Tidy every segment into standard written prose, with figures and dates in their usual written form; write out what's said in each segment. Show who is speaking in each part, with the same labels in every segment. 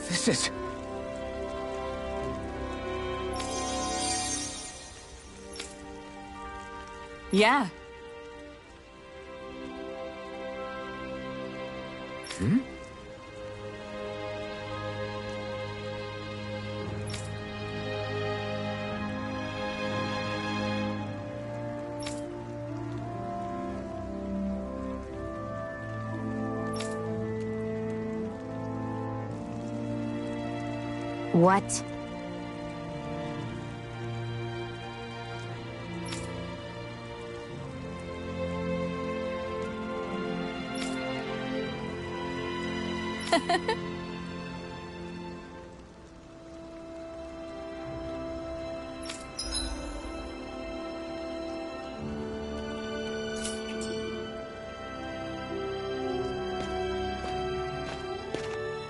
Speaker 1: This is...
Speaker 2: Yeah.
Speaker 1: Hmm?
Speaker 3: What?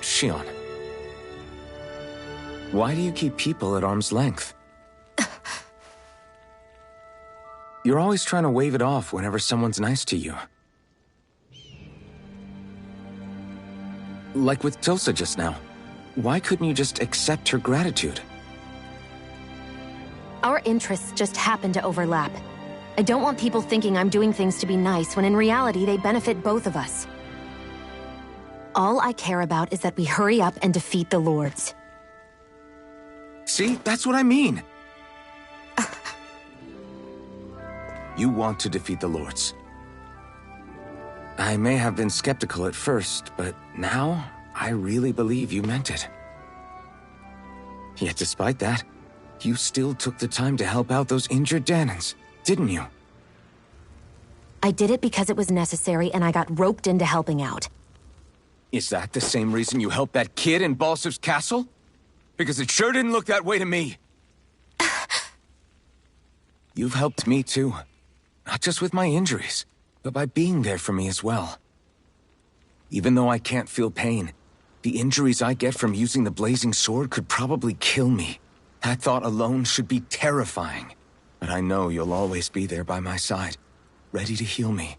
Speaker 1: Shion. Why do you keep people at arm's length? You're always trying to wave it off whenever someone's nice to you. Like with Tilsa just now. Why couldn't you just accept her gratitude?
Speaker 3: Our interests just happen to overlap. I don't want people thinking I'm doing things to be nice when in reality they benefit both of us. All I care about is that we hurry up and defeat the Lords.
Speaker 1: See, that's what I mean. You want to defeat the Lords. I may have been skeptical at first, but now I really believe you meant it. Yet despite that, you still took the time to help out those injured Danans, didn't you?
Speaker 3: I did it because it was necessary and I got roped into helping out.
Speaker 1: Is that the same reason you helped that kid in Balsev's castle? Because it sure didn't look that way to me. You've helped me too. Not just with my injuries, but by being there for me as well. Even though I can't feel pain, the injuries I get from using the blazing sword could probably kill me. That thought alone should be terrifying. But I know you'll always be there by my side, ready to heal me.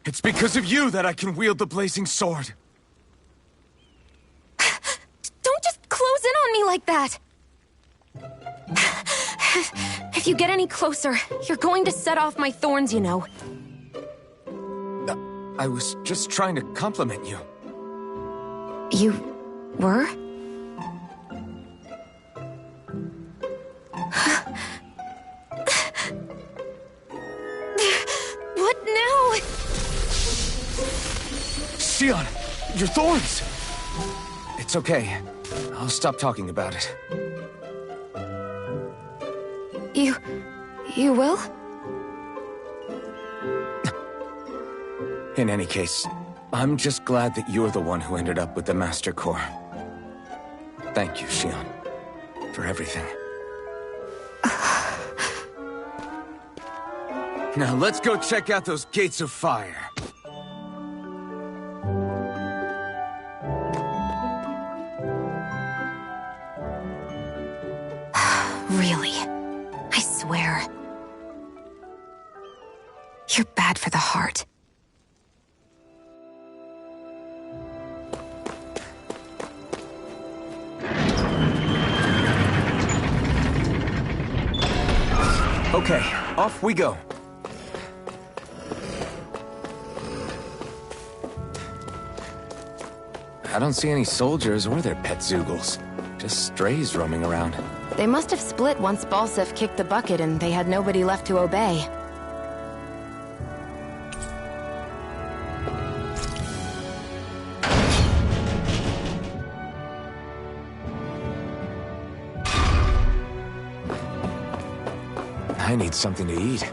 Speaker 1: It's because of you that I can wield the blazing sword.
Speaker 3: Don't just close in on me like that! If you get any closer, you're going to set off my thorns, you know.
Speaker 1: I was just trying to compliment you.
Speaker 3: You were? What now?
Speaker 1: Shion, your thorns! It's okay. I'll stop talking about it.
Speaker 3: You will?
Speaker 1: In any case, I'm just glad that you're the one who ended up with the Master Core. Thank you, Shion, for everything. Now let's go check out those gates of fire.
Speaker 3: Really? I swear. You're bad for the heart.
Speaker 1: Okay, off we go. I don't see any soldiers or their pet Zoogles. Just strays roaming around.
Speaker 3: They must have split once Balsev kicked the bucket and they had nobody left to obey.
Speaker 1: I need something to eat.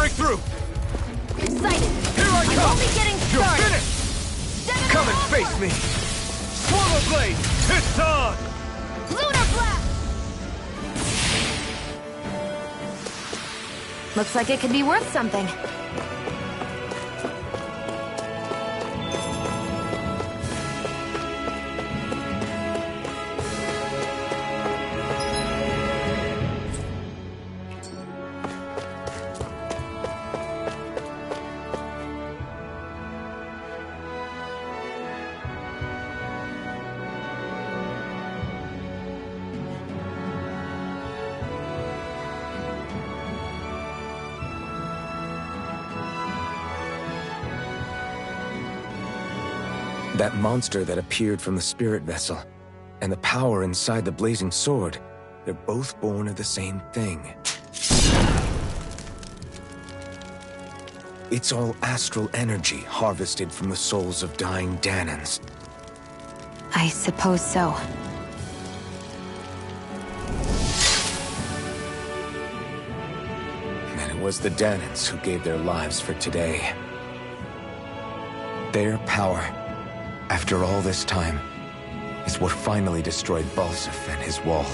Speaker 1: break through!
Speaker 3: Excited!
Speaker 1: Here I
Speaker 3: I'm
Speaker 1: come!
Speaker 3: only getting
Speaker 1: You're
Speaker 3: started!
Speaker 1: finished! Come and face me! Swallow Blade! It's on!
Speaker 3: Lunar Blast! Looks like it could be worth something.
Speaker 1: That monster that appeared from the spirit vessel, and the power inside the blazing sword, they're both born of the same thing. It's all astral energy harvested from the souls of dying Danans.
Speaker 3: I suppose so.
Speaker 1: And it was the Danans who gave their lives for today. Their power, after all this time, is what finally destroyed Balsif and his wall.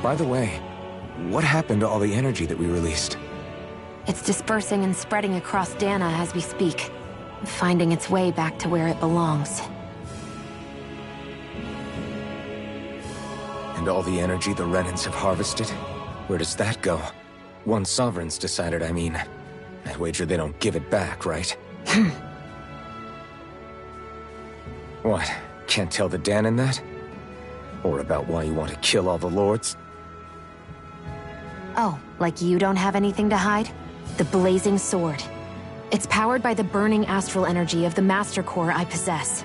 Speaker 1: By the way, what happened to all the energy that we released?
Speaker 3: It's dispersing and spreading across Dana as we speak, finding its way back to where it belongs.
Speaker 1: And all the energy the Renans have harvested? Where does that go? Once Sovereign's decided, I mean. I'd wager they don't give it back, right? What? Can't tell the Danan that? Or about why you want to kill all the lords?
Speaker 3: Oh, like you don't have anything to hide? The blazing sword. It's powered by the burning astral energy of the Master Core I possess.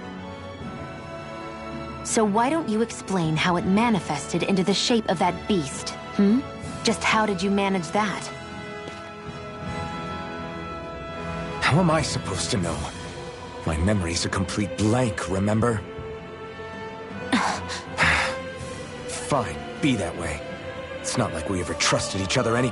Speaker 3: So why don't you explain how it manifested into the shape of that beast, hmm? Just how did you manage that?
Speaker 1: How am I supposed to know? My memory's a complete blank, remember? Fine, be that way. It's not like we ever trusted each other any...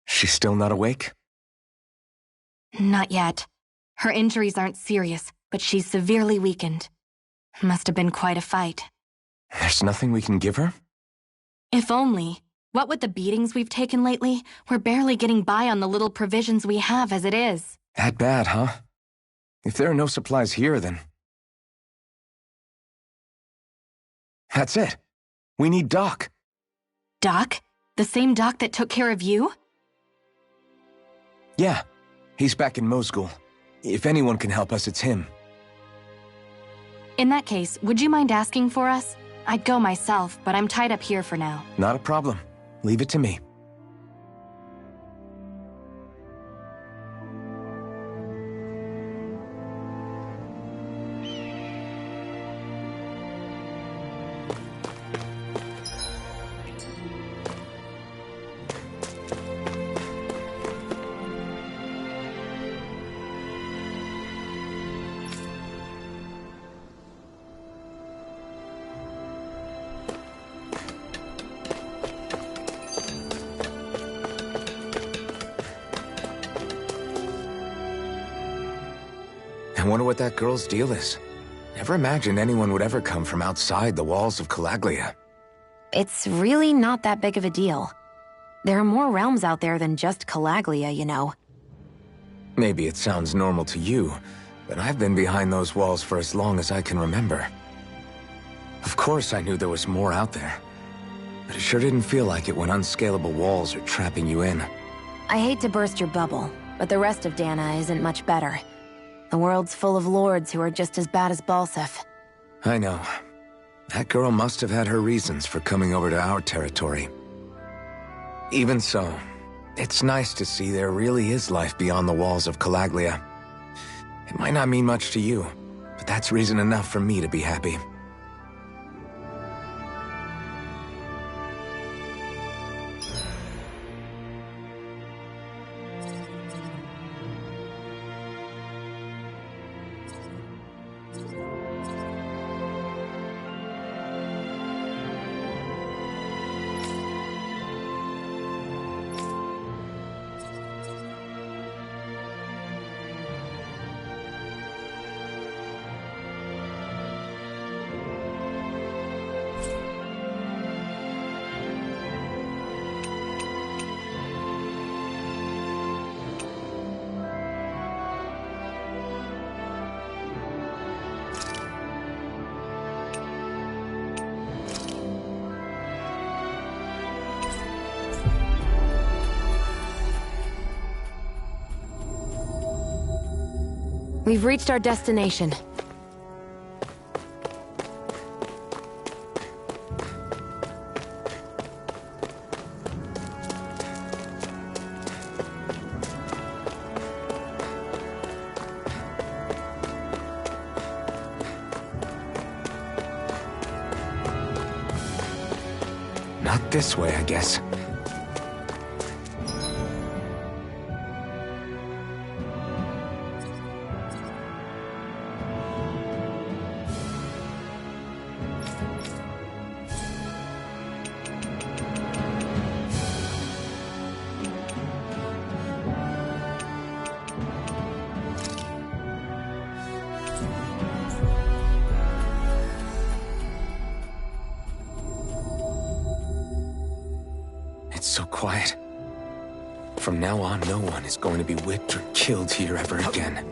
Speaker 1: She's still not awake?
Speaker 3: Not yet. Her injuries aren't serious, but she's severely weakened. Must have been quite a fight.
Speaker 1: There's nothing we can give her?
Speaker 3: If only. What with the beatings we've taken lately, we're barely getting by on the little provisions we have as it is.
Speaker 1: That bad, huh? If there are no supplies here, then... That's it. We need Doc.
Speaker 3: Doc? The same Doc that took care of you?
Speaker 1: Yeah, he's back in Mosgul. If anyone can help us, it's him.
Speaker 3: In that case, would you mind asking for us? I'd go myself, but I'm tied up here for now.
Speaker 1: Not a problem. Leave it to me. I wonder what that girl's deal is. Never imagined anyone would ever come from outside the walls of Calaglia.
Speaker 3: It's really not that big of a deal. There are more realms out there than just Calaglia, you know.
Speaker 1: Maybe it sounds normal to you, but I've been behind those walls for as long as I can remember. Of course I knew there was more out there, but it sure didn't feel like it when unscalable walls are trapping you in.
Speaker 3: I hate to burst your bubble, but the rest of Dana isn't much better. The world's full of lords who are just as bad as Balsif.
Speaker 1: I know. That girl must have had her reasons for coming over to our territory. Even so, It's nice to see there really is life beyond the walls of Calaglia. It might not mean much to you, but that's reason enough for me to be happy.
Speaker 3: We've reached our destination.
Speaker 1: Not this way, I guess. It's so quiet. From now on, no one is going to be whipped or killed here ever again.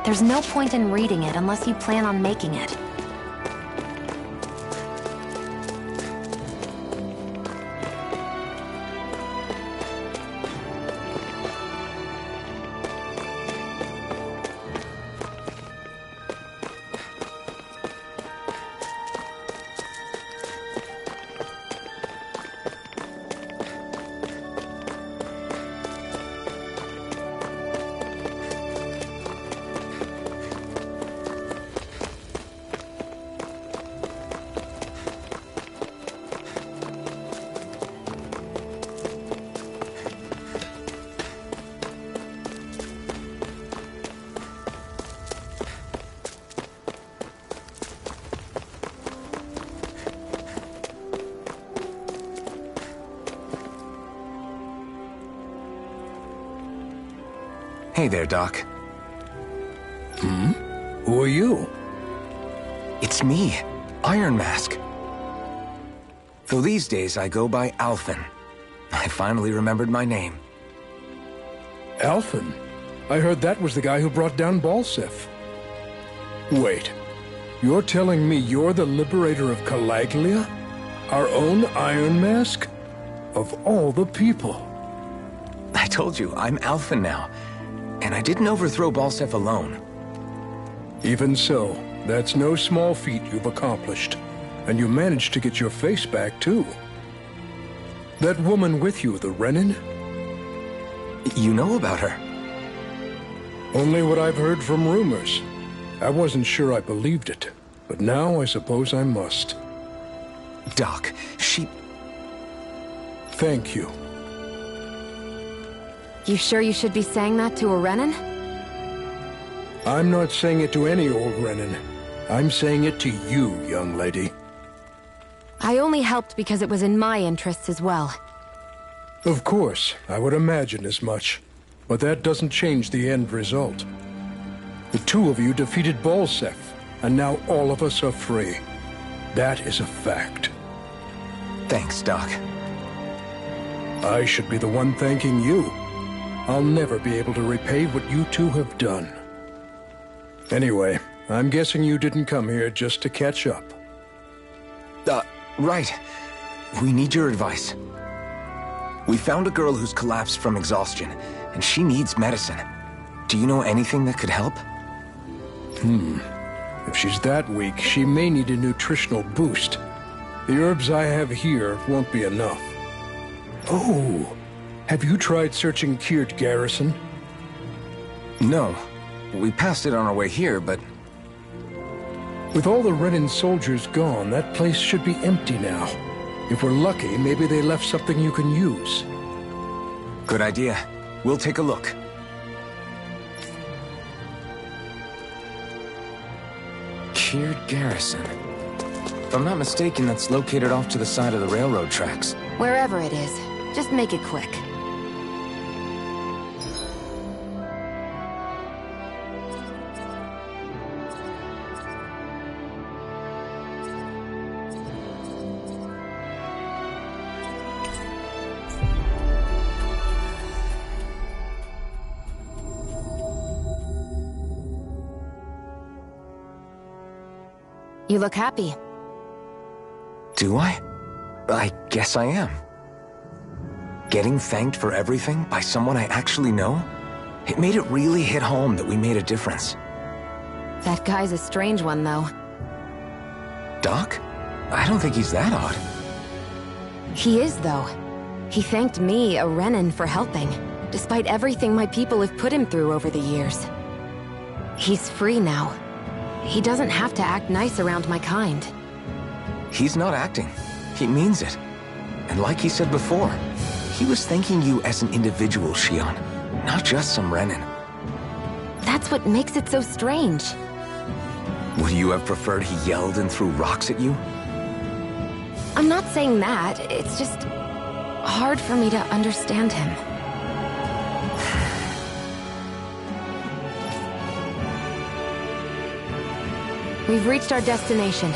Speaker 3: There's no point in reading it unless you plan on making it.
Speaker 1: Hey there, Doc.
Speaker 2: Who are you?
Speaker 1: It's me, Iron Mask. Though these days I go by Alphen. I finally remembered my name.
Speaker 2: Alphen? I heard that was the guy who brought down Balsef. Wait, you're telling me you're the liberator of Calaglia? Our own Iron Mask? Of all the people.
Speaker 1: I told you, I'm Alphen now. And I didn't overthrow Balsef alone.
Speaker 2: Even so, that's no small feat you've accomplished. And you managed to get your face back, too. That woman with you, the Renin?
Speaker 1: You know about her?
Speaker 2: Only what I've heard from rumors. I wasn't sure I believed it, but now I suppose I must.
Speaker 1: Doc, she...
Speaker 2: Thank you.
Speaker 3: You sure you should be saying that to a Renin?
Speaker 2: I'm not saying it to any old Renin. I'm saying it to you, young lady.
Speaker 3: I only helped because it was in my interests as well.
Speaker 2: Of course, I would imagine as much. But that doesn't change the end result. The two of you defeated Balsef, and now all of us are free. That is a fact.
Speaker 1: Thanks, Doc.
Speaker 2: I should be the one thanking you. I'll never be able to repay what you two have done. Anyway, I'm guessing you didn't come here just to catch up.
Speaker 1: Right. We need your advice. We found a girl who's collapsed from exhaustion, and she needs medicine. Do you know anything that could help?
Speaker 2: If she's that weak, she may need a nutritional boost. The herbs I have here won't be enough. Oh, have you tried searching Kirt Garrison?
Speaker 1: No. We passed it on our way here, but...
Speaker 2: With all the Renin soldiers gone, that place should be empty now. If we're lucky, maybe they left something you can use.
Speaker 1: Good idea. We'll take a look. Kirt Garrison. If I'm not mistaken, that's located off to the side of the railroad tracks.
Speaker 3: Wherever it is, just make it quick. You look happy.
Speaker 1: Do I? I guess I am. Getting thanked for everything by someone I actually know? It made it really hit home that we made a difference.
Speaker 3: That guy's a strange one, though.
Speaker 1: Doc? I don't think he's that odd.
Speaker 3: He is, though. He thanked me, a Renin, for helping, despite everything my people have put him through over the years. He's free now. He doesn't have to act nice around my kind.
Speaker 1: He's not acting. He means it. And like he said before, he was thanking you as an individual, Shion, not just some Renin.
Speaker 3: That's what makes it so strange.
Speaker 1: Would you have preferred he yelled and threw rocks at you?
Speaker 3: I'm not saying that, it's just hard for me to understand him. We've reached our destination.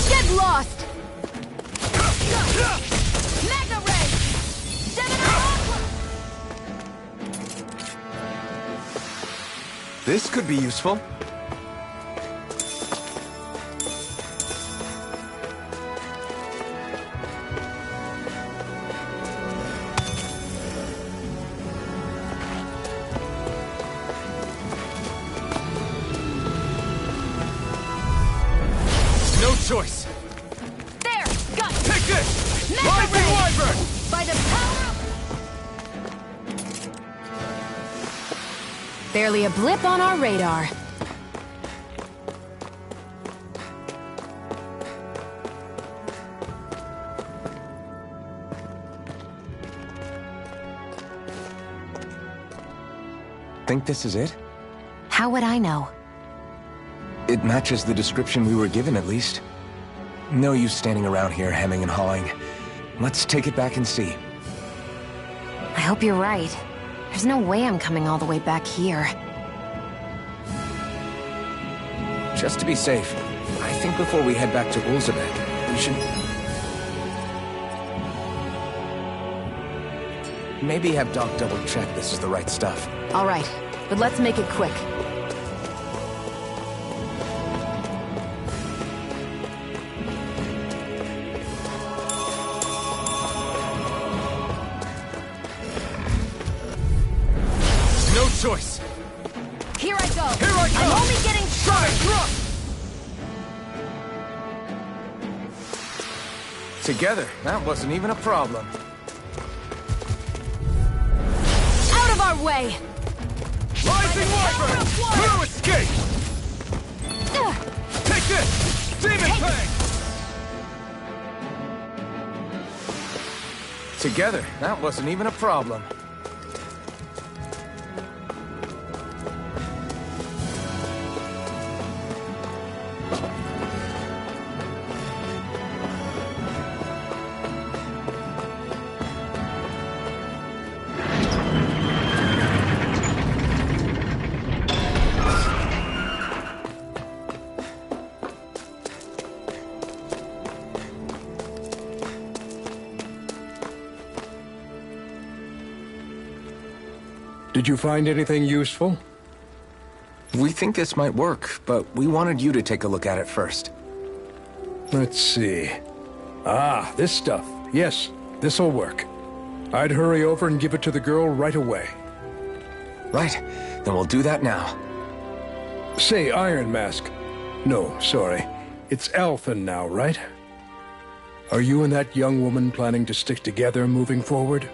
Speaker 3: Get lost! Magna Ray!
Speaker 1: This could be useful. No choice.
Speaker 3: There! Got it!
Speaker 1: Take this!
Speaker 3: Magna
Speaker 1: Lightning
Speaker 3: Ray!
Speaker 1: Wyvern!
Speaker 3: By the power of... Barely a blip on our radar.
Speaker 1: Think this is it?
Speaker 3: How would I know?
Speaker 1: It matches the description we were given, at least. No use standing around here hemming and hawing. Let's take it back and see.
Speaker 3: I hope you're right. There's no way I'm coming all the way back here.
Speaker 1: Just to be safe, I think before we head back to Ulzabek, we should... maybe have Doc double-check this is the right stuff.
Speaker 3: All right, but let's make it quick.
Speaker 1: No choice!
Speaker 3: Here I go!
Speaker 1: Here I go!
Speaker 3: I'm only getting started!
Speaker 1: Together, that wasn't even a problem.
Speaker 3: Out of our way!
Speaker 1: Rising Wyvern! No escape! Take this! Demon Fang! Together, that wasn't even a problem.
Speaker 2: Did you find anything useful?
Speaker 1: We think this might work, but we wanted you to take a look at it first.
Speaker 2: Let's see. Ah, this stuff. Yes, this'll work. I'd hurry over and give it to the girl right away.
Speaker 1: Right, then we'll do that now.
Speaker 2: Say, Iron Mask. No, sorry. It's Alphen now, right? Are you and that young woman planning to stick together moving forward?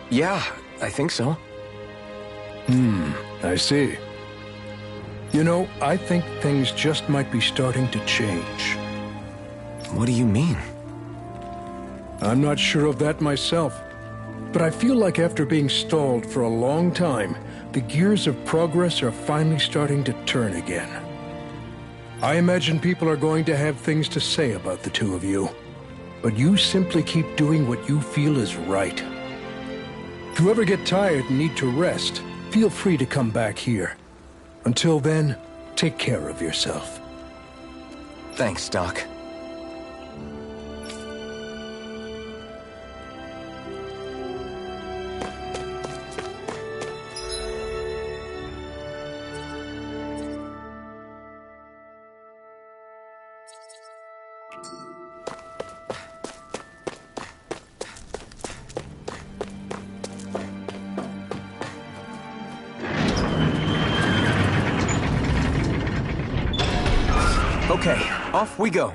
Speaker 1: Yeah, I think so.
Speaker 2: I see. You know, I think things just might be starting to change.
Speaker 1: What do you mean?
Speaker 2: I'm not sure of that myself, but I feel like after being stalled for a long time, the gears of progress are finally starting to turn again. I imagine people are going to have things to say about the two of you, but you simply keep doing what you feel is right. If you ever get tired and need to rest, feel free to come back here. Until then, take care of yourself.
Speaker 1: Thanks, Doc. Okay, off we go.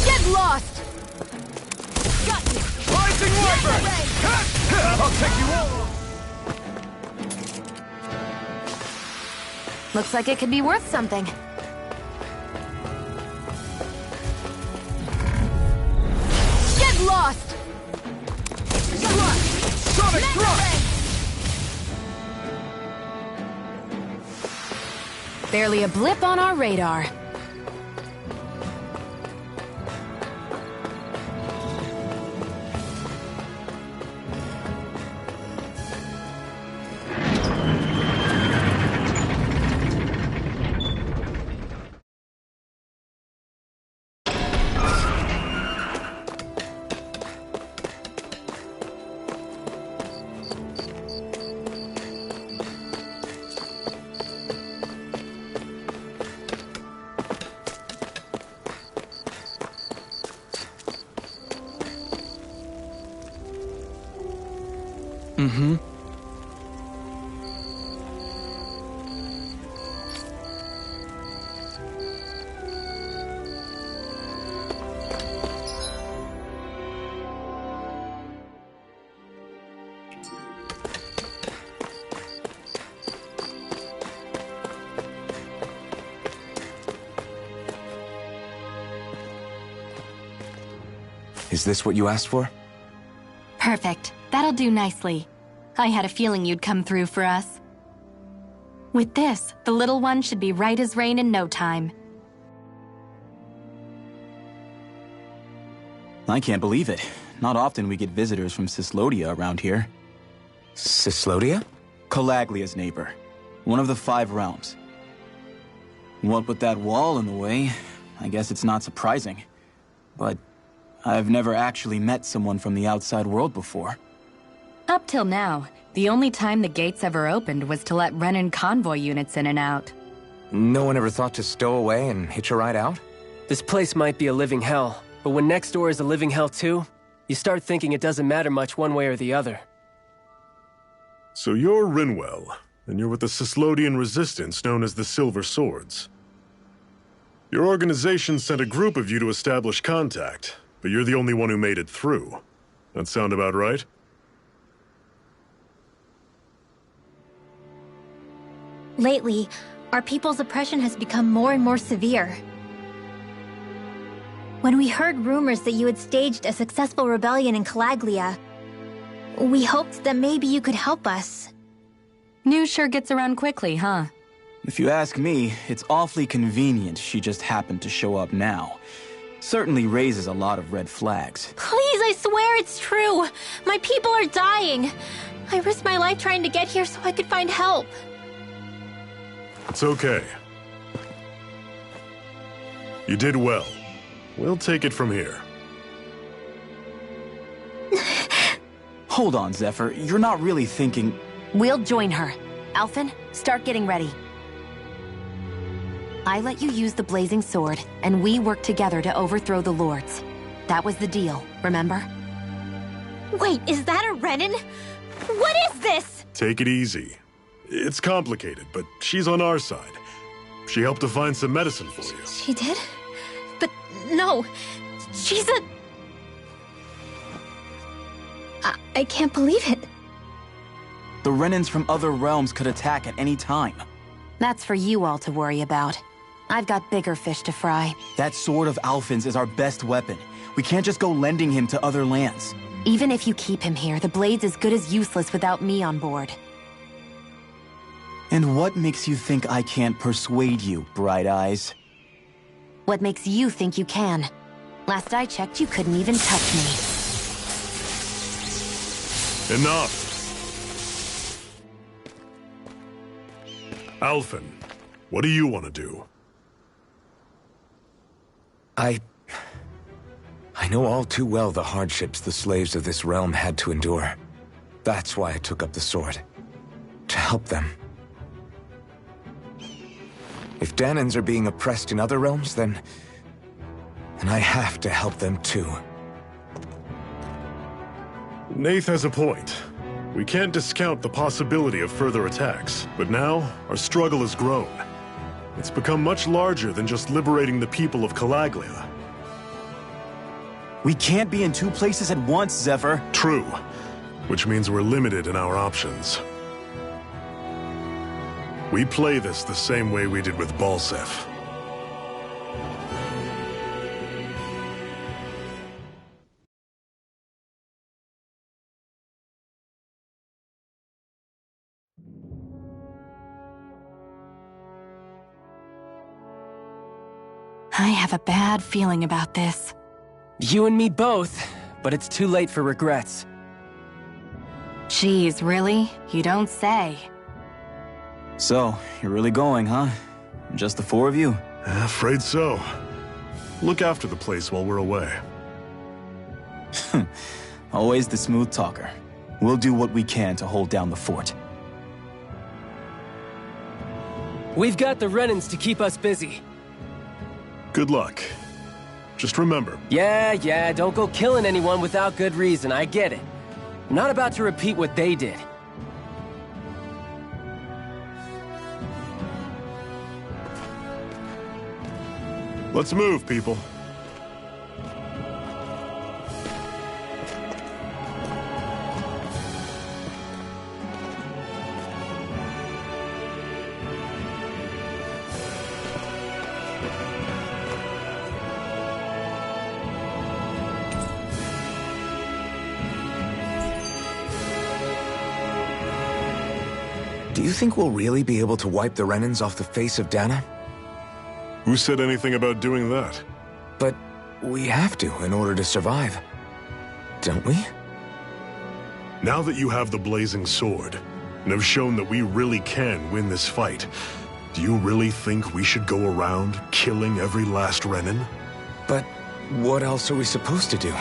Speaker 3: Get lost! Got you!
Speaker 1: Rising Wyvern! I'll take you all!
Speaker 3: Looks like it could be worth something. Get lost!
Speaker 1: Sonic thrust!
Speaker 3: Barely a blip on our radar.
Speaker 1: Mm-hmm. Is this what you asked for?
Speaker 4: Perfect. That'll do nicely. I had a feeling you'd come through for us. With this, the little one should be right as rain in no time.
Speaker 5: I can't believe it. Not often we get visitors from Cyslodia around here.
Speaker 1: Cyslodia?
Speaker 5: Calaglia's neighbor. One of the 5 realms. What with that wall in the way, I guess it's not surprising. But I've never actually met someone from the outside world before.
Speaker 4: Up till now, the only time the gates ever opened was to let Renan convoy units in and out.
Speaker 1: No one ever thought to stow away and hitch a ride out?
Speaker 6: This place might be a living hell, but when next door is a living hell too, you start thinking it doesn't matter much one way or the other.
Speaker 7: So you're Rinwell, and you're with the Cyslodian resistance known as the Silver Swords. Your organization sent a group of you to establish contact, but you're the only one who made it through. That sound about right?
Speaker 8: Lately, our people's oppression has become more and more severe. When we heard rumors that you had staged a successful rebellion in Calaglia, we hoped that maybe you could help us.
Speaker 4: News sure gets around quickly, huh?
Speaker 5: If you ask me, it's awfully convenient she just happened to show up now. Certainly raises a lot of red flags.
Speaker 8: Please, I swear it's true! My people are dying! I risked my life trying to get here so I could find help.
Speaker 7: It's okay. You did well. We'll take it from here.
Speaker 5: Hold on, Zephyr. You're not really thinking...
Speaker 3: We'll join her. Alphen, start getting ready. I let you use the blazing sword, and we worked together to overthrow the lords. That was the deal, remember?
Speaker 8: Wait, is that a Renan? What is this?
Speaker 7: Take it easy. It's complicated, but she's on our side. She helped to find some medicine for you.
Speaker 8: She did? But no, she's a... I can't believe it.
Speaker 5: The Renans from other realms could attack at any time.
Speaker 3: That's for you all to worry about. I've got bigger fish to fry.
Speaker 5: That sword of Alphen's is our best weapon. We can't just go lending him to other lands.
Speaker 3: Even if you keep him here, the blade's as good as useless without me on board.
Speaker 5: And what makes you think I can't persuade you, Bright Eyes?
Speaker 3: What makes you think you can? Last I checked, you couldn't even touch me.
Speaker 7: Enough! Alphen, what do you want to do?
Speaker 1: I know all too well the hardships the slaves of this realm had to endure. That's why I took up the sword. To help them. If Danans are being oppressed in other realms, then I have to help them too.
Speaker 7: Nath has a point. We can't discount the possibility of further attacks, but now our struggle has grown. It's become much larger than just liberating the people of Calaglia.
Speaker 5: We can't be in 2 places at once, Zephyr.
Speaker 7: True, which means we're limited in our options. We play this the same way we did with Balsef.
Speaker 4: I have a bad feeling about this.
Speaker 6: You and me both, but it's too late for regrets.
Speaker 4: Geez, really? You don't say.
Speaker 5: So, you're really going, huh? Just the 4 of you?
Speaker 7: Afraid so. Look after the place while we're away.
Speaker 5: Always the smooth talker. We'll do what we can to hold down the fort.
Speaker 6: We've got the Renans to keep us busy.
Speaker 7: Good luck. Just remember...
Speaker 6: Yeah, don't go killing anyone without good reason, I get it. I'm not about to repeat what they did.
Speaker 7: Let's move, people.
Speaker 1: Do you think we'll really be able to wipe the Renans off the face of Dana?
Speaker 7: Who said anything about doing that?
Speaker 1: But we have to in order to survive. Don't we?
Speaker 7: Now that you have the blazing sword, and have shown that we really can win this fight, do you really think we should go around killing every last Renan?
Speaker 1: But what else are we supposed to do?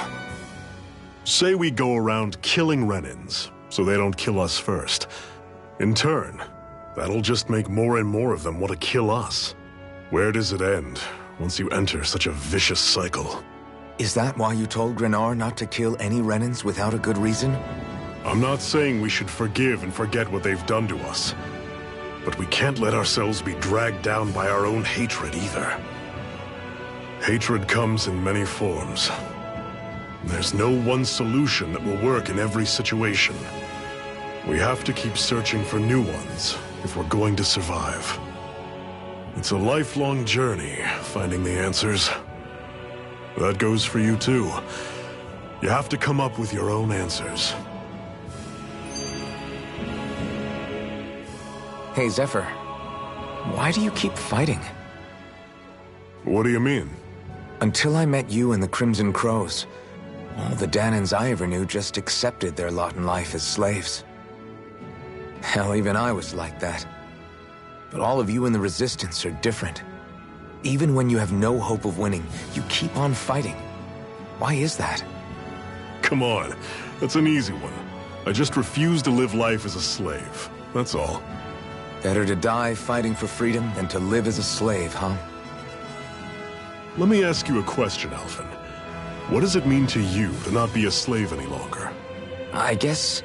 Speaker 7: Say we go around killing Renans, so they don't kill us first. In turn, that'll just make more and more of them want to kill us. Where does it end, once you enter such a vicious cycle?
Speaker 1: Is that why you told Grenar not to kill any Renans without a good reason?
Speaker 7: I'm not saying we should forgive and forget what they've done to us. But we can't let ourselves be dragged down by our own hatred either. Hatred comes in many forms. There's no one solution that will work in every situation. We have to keep searching for new ones if we're going to survive. It's a lifelong journey, finding the answers. That goes for you too. You have to come up with your own answers.
Speaker 1: Hey, Zephyr. Why do you keep fighting?
Speaker 7: What do you mean?
Speaker 1: Until I met you and the Crimson Crows, all the Danans I ever knew just accepted their lot in life as slaves. Hell, even I was like that. But all of you in the Resistance are different. Even when you have no hope of winning, you keep on fighting. Why is that?
Speaker 7: Come on, that's an easy one. I just refuse to live life as a slave, that's all.
Speaker 1: Better to die fighting for freedom than to live as a slave, huh?
Speaker 7: Let me ask you a question, Alphen. What does it mean to you to not be a slave any longer?
Speaker 1: I guess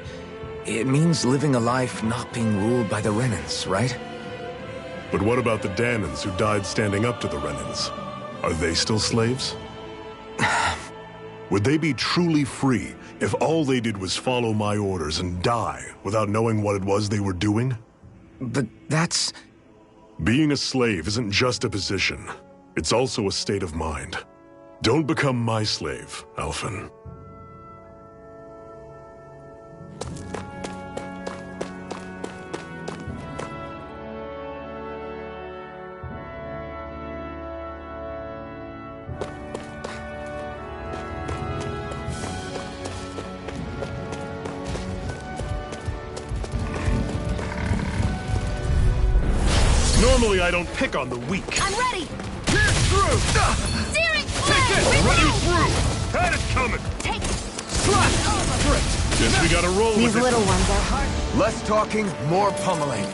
Speaker 1: it means living a life not being ruled by the Renans, right?
Speaker 7: But what about the Danans who died standing up to the Renans? Are they still slaves? Would they be truly free if all they did was follow my orders and die without knowing what it was they were doing?
Speaker 1: But that's...
Speaker 7: Being a slave isn't just a position. It's also a state of mind. Don't become my slave, Alphen. Normally I don't pick on the weak.
Speaker 4: I'm ready!
Speaker 7: Pierce through!
Speaker 4: Searing
Speaker 7: Take this! I'll run you through! Had it coming!
Speaker 4: Take it!
Speaker 7: Slash! Guess we gotta roll
Speaker 3: These
Speaker 7: with
Speaker 3: little
Speaker 7: it.
Speaker 3: ones are hard.
Speaker 1: Less talking, more pummeling.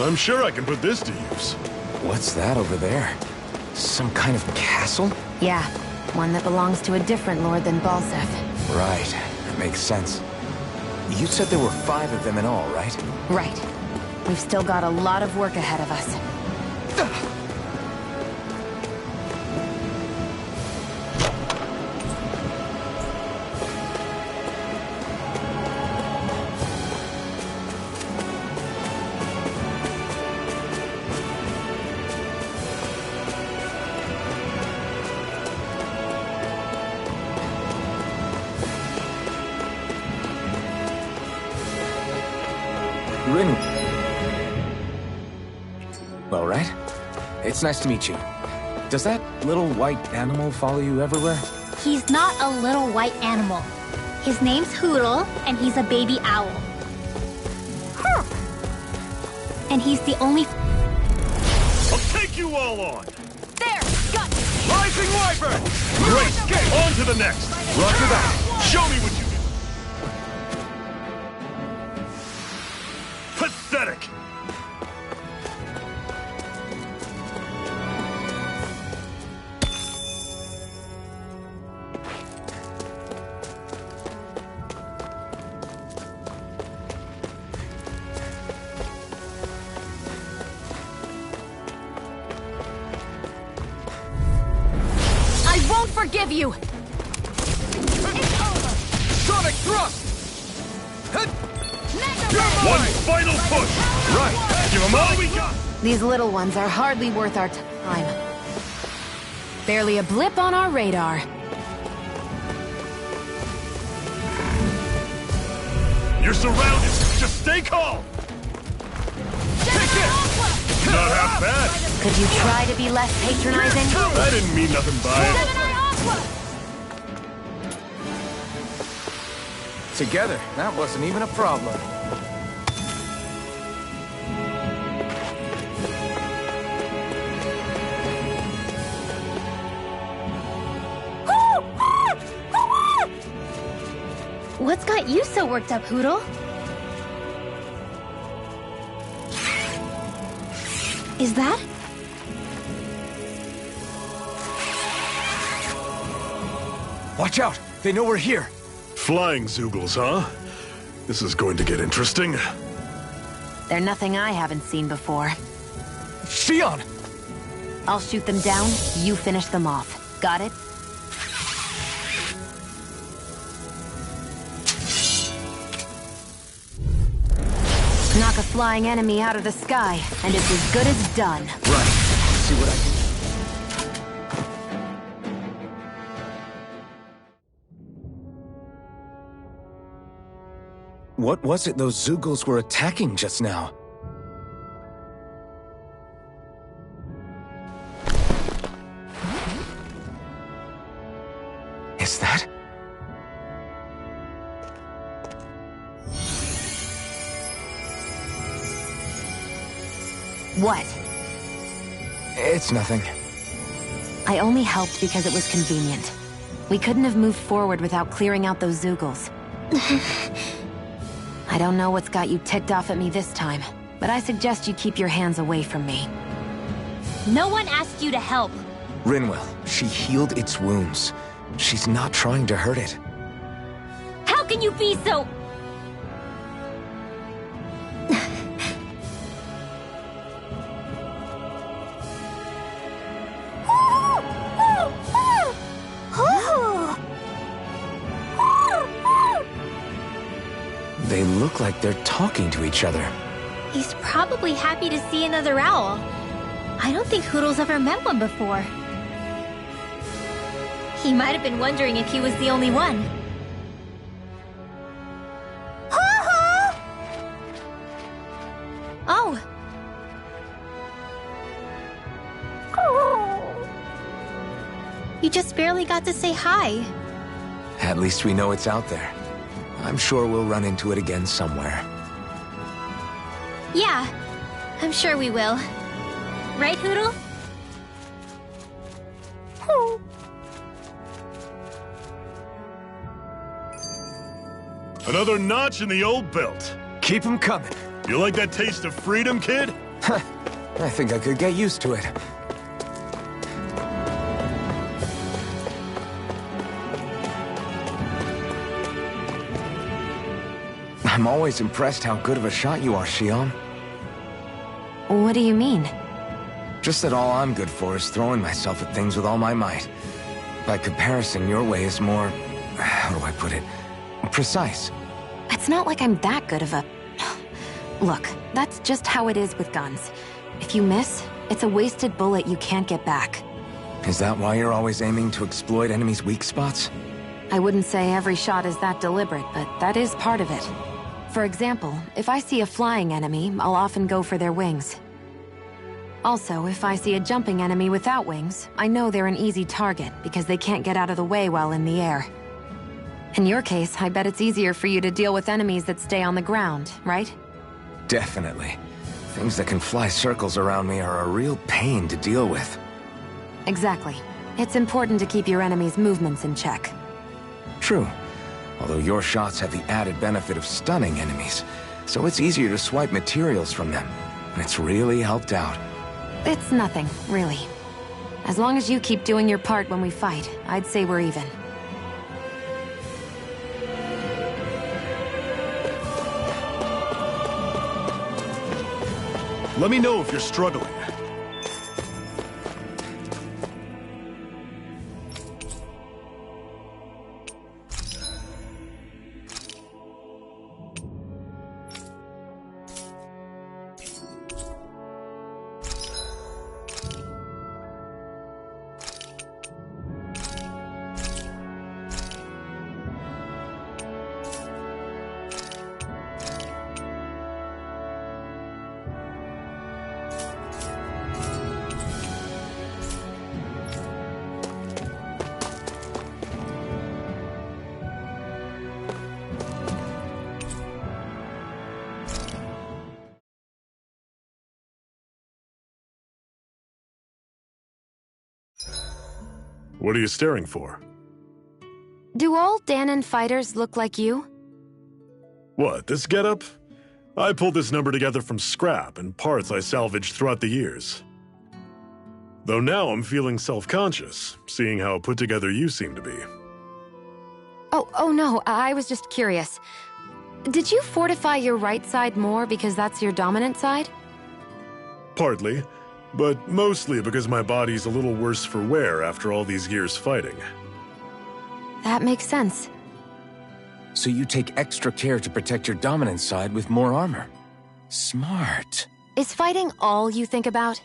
Speaker 7: I'm sure I can put this to use.
Speaker 1: What's that over there? Some kind of castle?
Speaker 3: Yeah, one that belongs to a different lord than Balseth.
Speaker 1: Right, that makes sense. You said there were 5 of them in all, right?
Speaker 3: Right. We've still got a lot of work ahead of us.
Speaker 1: Rin. Well, right? It's nice to meet you. Does that little white animal follow you everywhere?
Speaker 8: He's not a little white animal. His name's Hoodle, and he's a baby owl. Huh. And he's the only...
Speaker 7: I'll take you all on!
Speaker 4: There! Got you!
Speaker 7: Rising Wyvern! Great! On to the next!
Speaker 1: Roger that!
Speaker 7: Show me what you do! Pathetic!
Speaker 4: I won't forgive you!
Speaker 1: Sonic thrust!
Speaker 7: One final push! Right! Give them all we got!
Speaker 3: These little ones are hardly worth our time. Barely a blip on our radar.
Speaker 7: You're surrounded! Just stay calm! Take it! Not half bad!
Speaker 3: Could you try to be less patronizing?
Speaker 7: I didn't mean nothing by it.
Speaker 1: Together, that wasn't even a problem.
Speaker 8: What's got you so worked up, Hootle? Is that?
Speaker 1: Watch out! They know we're here!
Speaker 7: Flying Zoogles, huh? This is going to get interesting.
Speaker 3: They're nothing I haven't seen before.
Speaker 1: Shion!
Speaker 3: I'll shoot them down, you finish them off. Got it? Knock a flying enemy out of the sky, and it's as good as done.
Speaker 1: Right. See what I can... What was it those Zoogles were attacking just now? Is that...
Speaker 3: What?
Speaker 1: It's nothing.
Speaker 3: I only helped because it was convenient. We couldn't have moved forward without clearing out those Zoogles. I don't know what's got you ticked off at me this time, but I suggest you keep your hands away from me.
Speaker 8: No one asked you to help.
Speaker 1: Rinwell, she healed its wounds. She's not trying to hurt it.
Speaker 8: How can you be so...
Speaker 1: They look like they're talking to each other.
Speaker 8: He's probably happy to see another owl. I don't think Hootle's ever met one before. He might have been wondering if he was the only one. Oh. You just barely got to say hi.
Speaker 1: At least we know it's out there. I'm sure we'll run into it again somewhere.
Speaker 8: Yeah, I'm sure we will. Right, Hootle?
Speaker 7: Another notch in the old belt.
Speaker 1: Keep 'em coming.
Speaker 7: You like that taste of freedom, kid?
Speaker 1: I think I could get used to it. I'm always impressed how good of a shot you are, Shion.
Speaker 3: What do you mean?
Speaker 1: Just that all I'm good for is throwing myself at things with all my might. By comparison, your way is more... how do I put it? Precise.
Speaker 3: It's not like I'm that good of a... Look, that's just how it is with guns. If you miss, it's a wasted bullet you can't get back.
Speaker 1: Is that why you're always aiming to exploit enemies' weak spots?
Speaker 3: I wouldn't say every shot is that deliberate, but that is part of it. For example, if I see a flying enemy, I'll often go for their wings. Also, if I see a jumping enemy without wings, I know they're an easy target because they can't get out of the way while in the air. In your case, I bet it's easier for you to deal with enemies that stay on the ground, right?
Speaker 1: Definitely. Things that can fly circles around me are a real pain to deal with.
Speaker 3: Exactly. It's important to keep your enemy's movements in check.
Speaker 1: True. Although your shots have the added benefit of stunning enemies, so it's easier to swipe materials from them. And it's really helped out.
Speaker 3: It's nothing, really. As long as you keep doing your part when we fight, I'd say we're even.
Speaker 7: Let me know if you're struggling. What are you staring for?
Speaker 3: Do all Danon fighters look like you?
Speaker 7: What, this getup? I pulled this number together from scrap and parts I salvaged throughout the years. Though now I'm feeling self-conscious, seeing how put together you seem to be.
Speaker 3: Oh no, I was just curious. Did you fortify your right side more because that's your dominant side?
Speaker 7: Partly, but mostly because my body's a little worse for wear after all these years fighting.
Speaker 3: That makes sense.
Speaker 1: So you take extra care to protect your dominant side with more armor. Smart.
Speaker 3: Is fighting all you think about?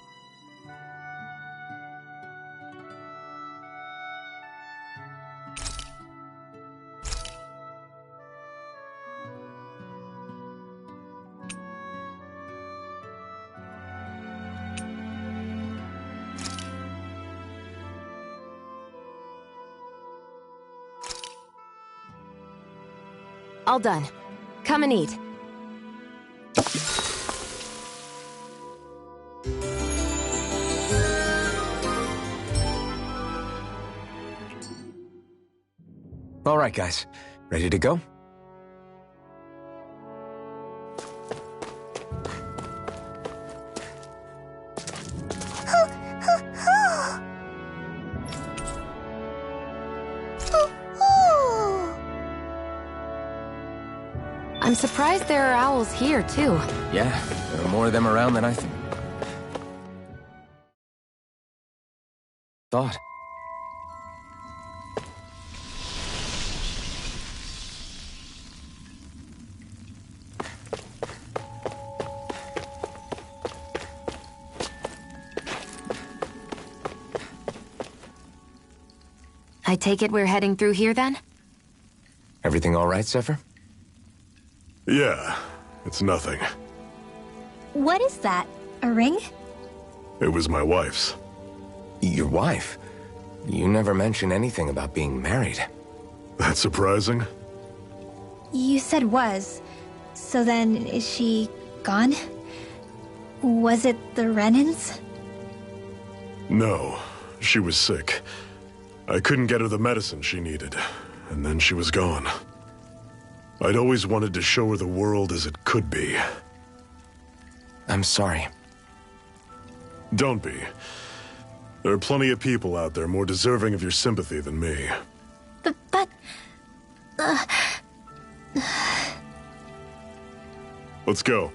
Speaker 3: All done. Come and eat.
Speaker 1: All right, guys. Ready to go?
Speaker 3: I'm surprised there are owls here, too.
Speaker 1: Yeah, there are more of them around than I thought.
Speaker 3: I take it we're heading through here, then?
Speaker 1: Everything all right, Zephyr?
Speaker 7: Yeah, it's nothing.
Speaker 8: What is that? A ring?
Speaker 7: It was my wife's.
Speaker 1: Your wife? You never mentioned anything about being married.
Speaker 7: That's surprising?
Speaker 8: You said was. So then, is she gone? Was it the Renans?
Speaker 7: No, she was sick. I couldn't get her the medicine she needed, and then she was gone. I'd always wanted to show her the world as it could be.
Speaker 1: I'm sorry.
Speaker 7: Don't be. There are plenty of people out there more deserving of your sympathy than me.
Speaker 8: But...
Speaker 7: Let's go.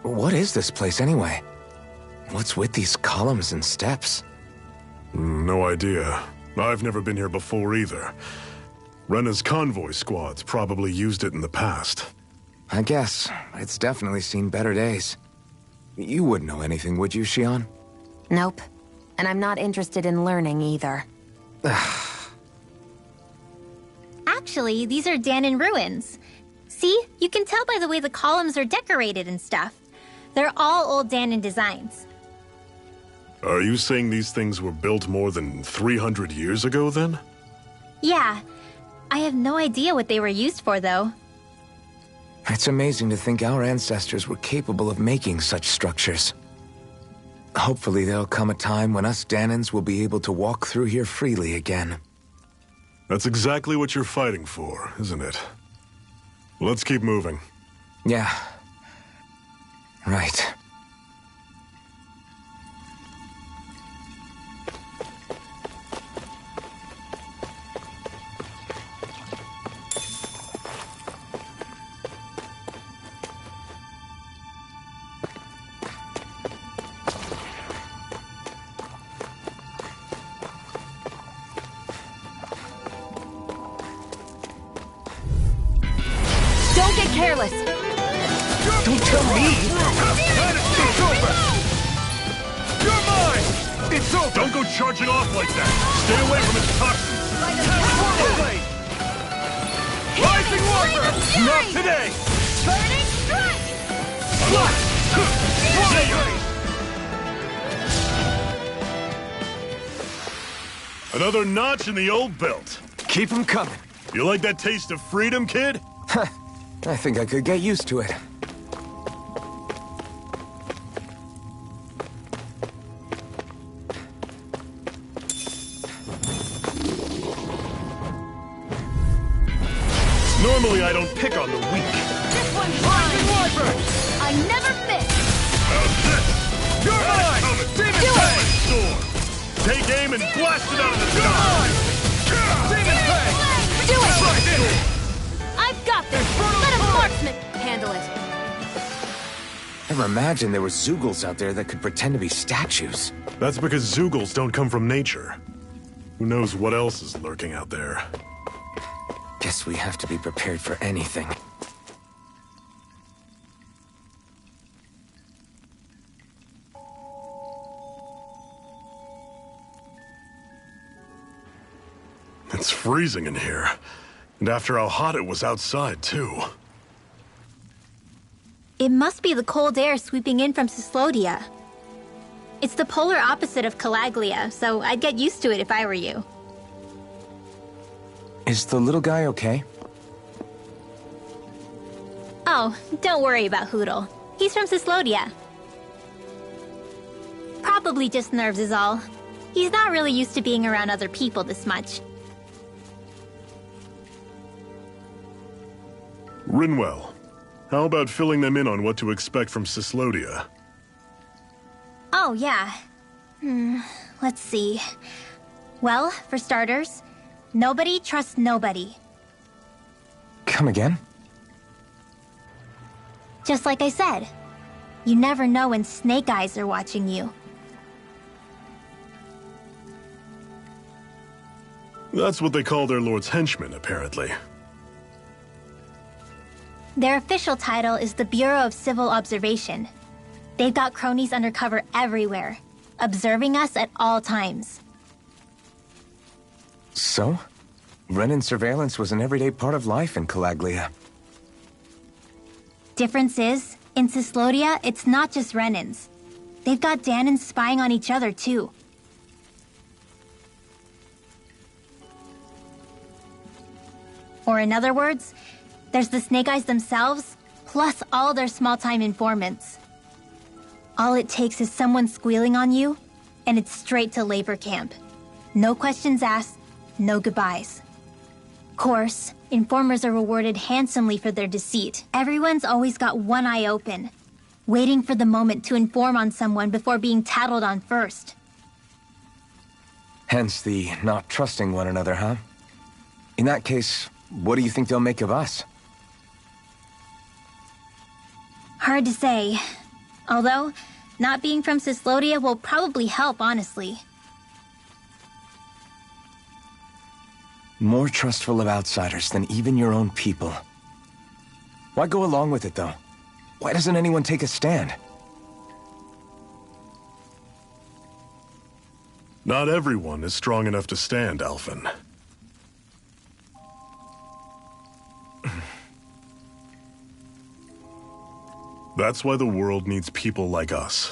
Speaker 1: What is this place, anyway? What's with these columns and steps?
Speaker 7: No idea. I've never been here before either. Rena's convoy squads probably used it in the past.
Speaker 1: I guess. It's definitely seen better days. You wouldn't know anything, would you, Xion?
Speaker 3: Nope. And I'm not interested in learning either.
Speaker 8: Actually, these are Danon ruins. See? You can tell by the way the columns are decorated and stuff. They're all old Danon designs.
Speaker 7: Are you saying these things were built more than 300 years ago, then?
Speaker 8: Yeah. I have no idea what they were used for, though.
Speaker 1: It's amazing to think our ancestors were capable of making such structures. Hopefully there'll come a time when us Danons will be able to walk through here freely again.
Speaker 7: That's exactly what you're fighting for, isn't it? Let's keep moving.
Speaker 1: Yeah. Right.
Speaker 3: Don't get careless!
Speaker 1: Don't tell me!
Speaker 7: It's over! You're mine! It's over! Don't go charging off like that! Stay away from its toxins! Rising Warper! Not today!
Speaker 8: Burning strike!
Speaker 7: Another notch in the old belt.
Speaker 1: Keep them coming.
Speaker 7: You like that taste of freedom, kid?
Speaker 1: I think I could get used to it.
Speaker 7: Normally I don't pick on the weak.
Speaker 8: This one's mine! I never miss!
Speaker 7: How's this?
Speaker 8: You're mine!
Speaker 7: Do it! Sword. Take aim and blast it out of the sky!
Speaker 8: Demon Fang! Do it! I've got this! Let a marksman handle it!
Speaker 1: Never imagined there were Zoogles out there that could pretend to be statues.
Speaker 7: That's because Zoogles don't come from nature. Who knows what else is lurking out there?
Speaker 1: Guess we have to be prepared for anything.
Speaker 7: It's freezing in here. And after how hot it was outside, too.
Speaker 8: It must be the cold air sweeping in from Cyslodia. It's the polar opposite of Calaglia, so I'd get used to it if I were you.
Speaker 1: Is the little guy okay?
Speaker 8: Oh, don't worry about Hootle. He's from Cyslodia. Probably just nerves is all. He's not really used to being around other people this much.
Speaker 7: Rinwell, how about filling them in on what to expect from Cyslodia?
Speaker 8: Oh, yeah. Let's see. Well, for starters, nobody trusts nobody.
Speaker 1: Come again?
Speaker 8: Just like I said, you never know when Snake Eyes are watching you.
Speaker 7: That's what they call their lord's henchmen, apparently.
Speaker 8: Their official title is the Bureau of Civil Observation. They've got cronies undercover everywhere, observing us at all times.
Speaker 1: So? Renin surveillance was an everyday part of life in Calaglia.
Speaker 8: Difference is, in Cyslodia, it's not just Renins. They've got Danans spying on each other, too. Or in other words, there's the Snake Eyes themselves, plus all their small-time informants. All it takes is someone squealing on you, and it's straight to labor camp. No questions asked, no goodbyes. Of course, informers are rewarded handsomely for their deceit. Everyone's always got one eye open, waiting for the moment to inform on someone before being tattled on first.
Speaker 1: Hence the not trusting one another, huh? In that case, what do you think they'll make of us?
Speaker 8: Hard to say. Although, not being from Cyslodia will probably help, honestly.
Speaker 1: More trustful of outsiders than even your own people. Why go along with it, though? Why doesn't anyone take a stand?
Speaker 7: Not everyone is strong enough to stand, Alphen. That's why the world needs people like us.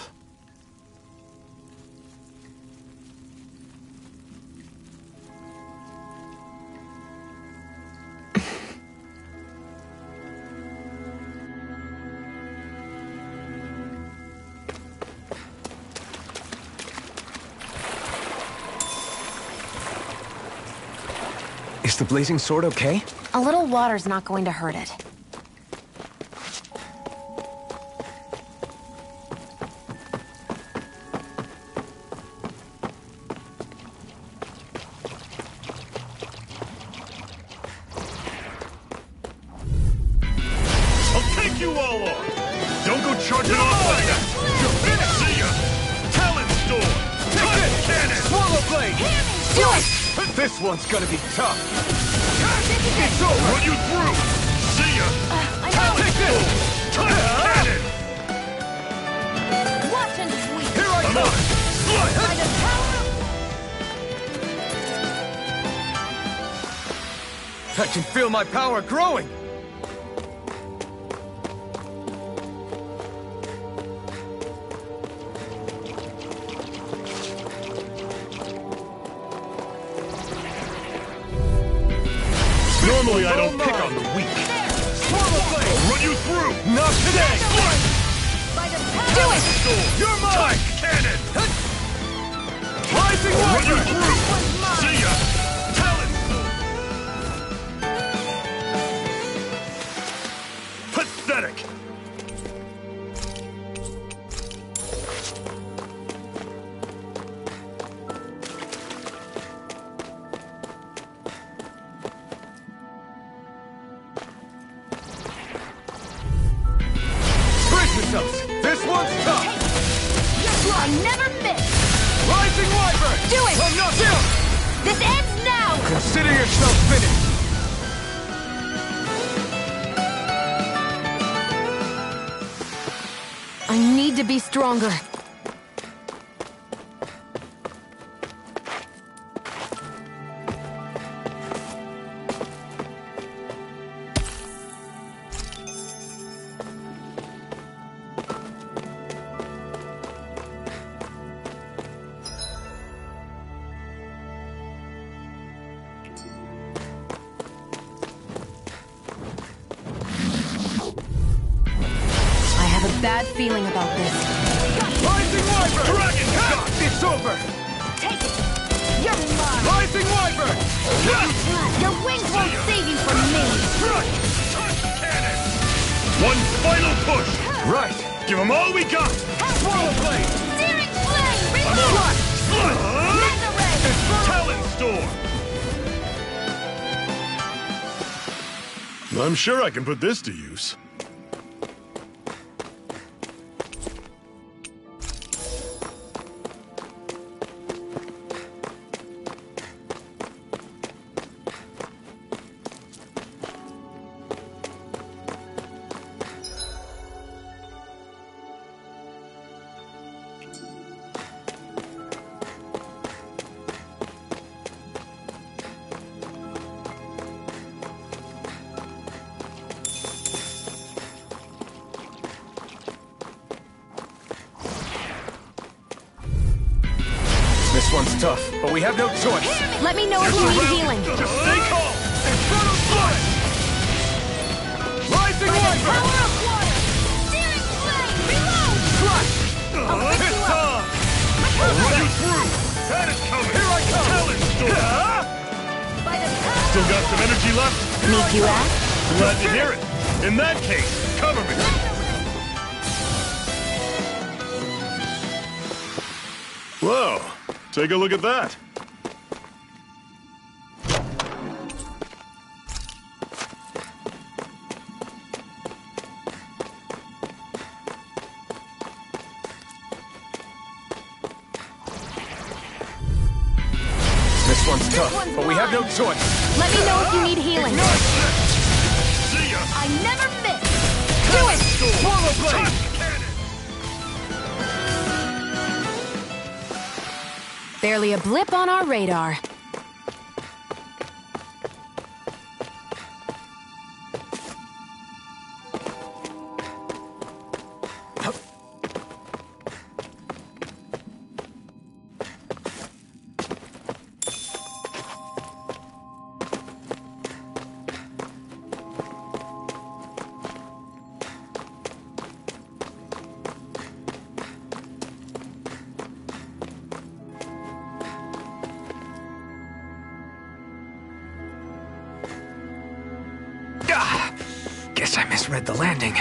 Speaker 1: Is the blazing sword okay?
Speaker 3: A little water's not going to hurt it.
Speaker 7: You all on! Don't go charging off like that! You're finished! See ya! Talent Storm! Take this! Cannon!
Speaker 6: Swallow Blade!
Speaker 3: Do it!
Speaker 6: This one's gonna be tough.
Speaker 7: It's over! Run you through! See ya! Talent Storm! Cannon!
Speaker 3: Watch and sweep!
Speaker 6: Here I
Speaker 7: I'm
Speaker 6: come!
Speaker 7: on! Slice!
Speaker 3: By the power!
Speaker 6: I can feel my power growing!
Speaker 7: Normally I don't pick on the weak. I'll run you through!
Speaker 6: Not today!
Speaker 3: By the
Speaker 6: Do
Speaker 3: power!
Speaker 6: it! You're mine!
Speaker 7: Cannon!
Speaker 6: Rising
Speaker 7: I'll run you
Speaker 6: Warrior!
Speaker 7: through! See ya! Talent!
Speaker 1: Consider yourself finished!
Speaker 3: I need to be stronger. Bad feeling about this.
Speaker 1: Rising Wyvern!
Speaker 7: Dragon shot!
Speaker 1: It's over!
Speaker 8: Take it! You're mine!
Speaker 1: Rising Wyvern!
Speaker 8: Your wings won't save you from me!
Speaker 7: Touch cannon! One final push!
Speaker 1: Right!
Speaker 7: Give them all we got!
Speaker 1: Swallow Blade!
Speaker 8: Searing Flame!
Speaker 7: I'm
Speaker 8: Reload!
Speaker 7: on it!
Speaker 8: Mega Ray!
Speaker 7: Talon Storm! I'm sure I can put this to use.
Speaker 1: This one's tough, but we have no choice.
Speaker 3: Let me know if you need healing.
Speaker 7: Just stay calm!
Speaker 1: Infernal Strike! Rising Wyvern!
Speaker 8: Power of water! Searing Flame! Reload!
Speaker 1: Crush!
Speaker 8: I'll pick
Speaker 1: It's
Speaker 8: you up!
Speaker 1: time!
Speaker 7: I'll run you through! That is coming!
Speaker 1: Here I come!
Speaker 7: Talon Storm!
Speaker 8: By the power
Speaker 7: Still got some energy left?
Speaker 8: Meet you at?
Speaker 7: Glad to hear it. In that case, cover me. Whoa, take a look at that.
Speaker 1: This one's tough, but we have no choice.
Speaker 3: Let me know if you need healing.
Speaker 7: See ya.
Speaker 8: I never miss!
Speaker 7: Do it!
Speaker 1: Swallow Blade!
Speaker 7: Touch cannon!
Speaker 3: Barely a blip on our radar.
Speaker 1: Guess I misread the landing.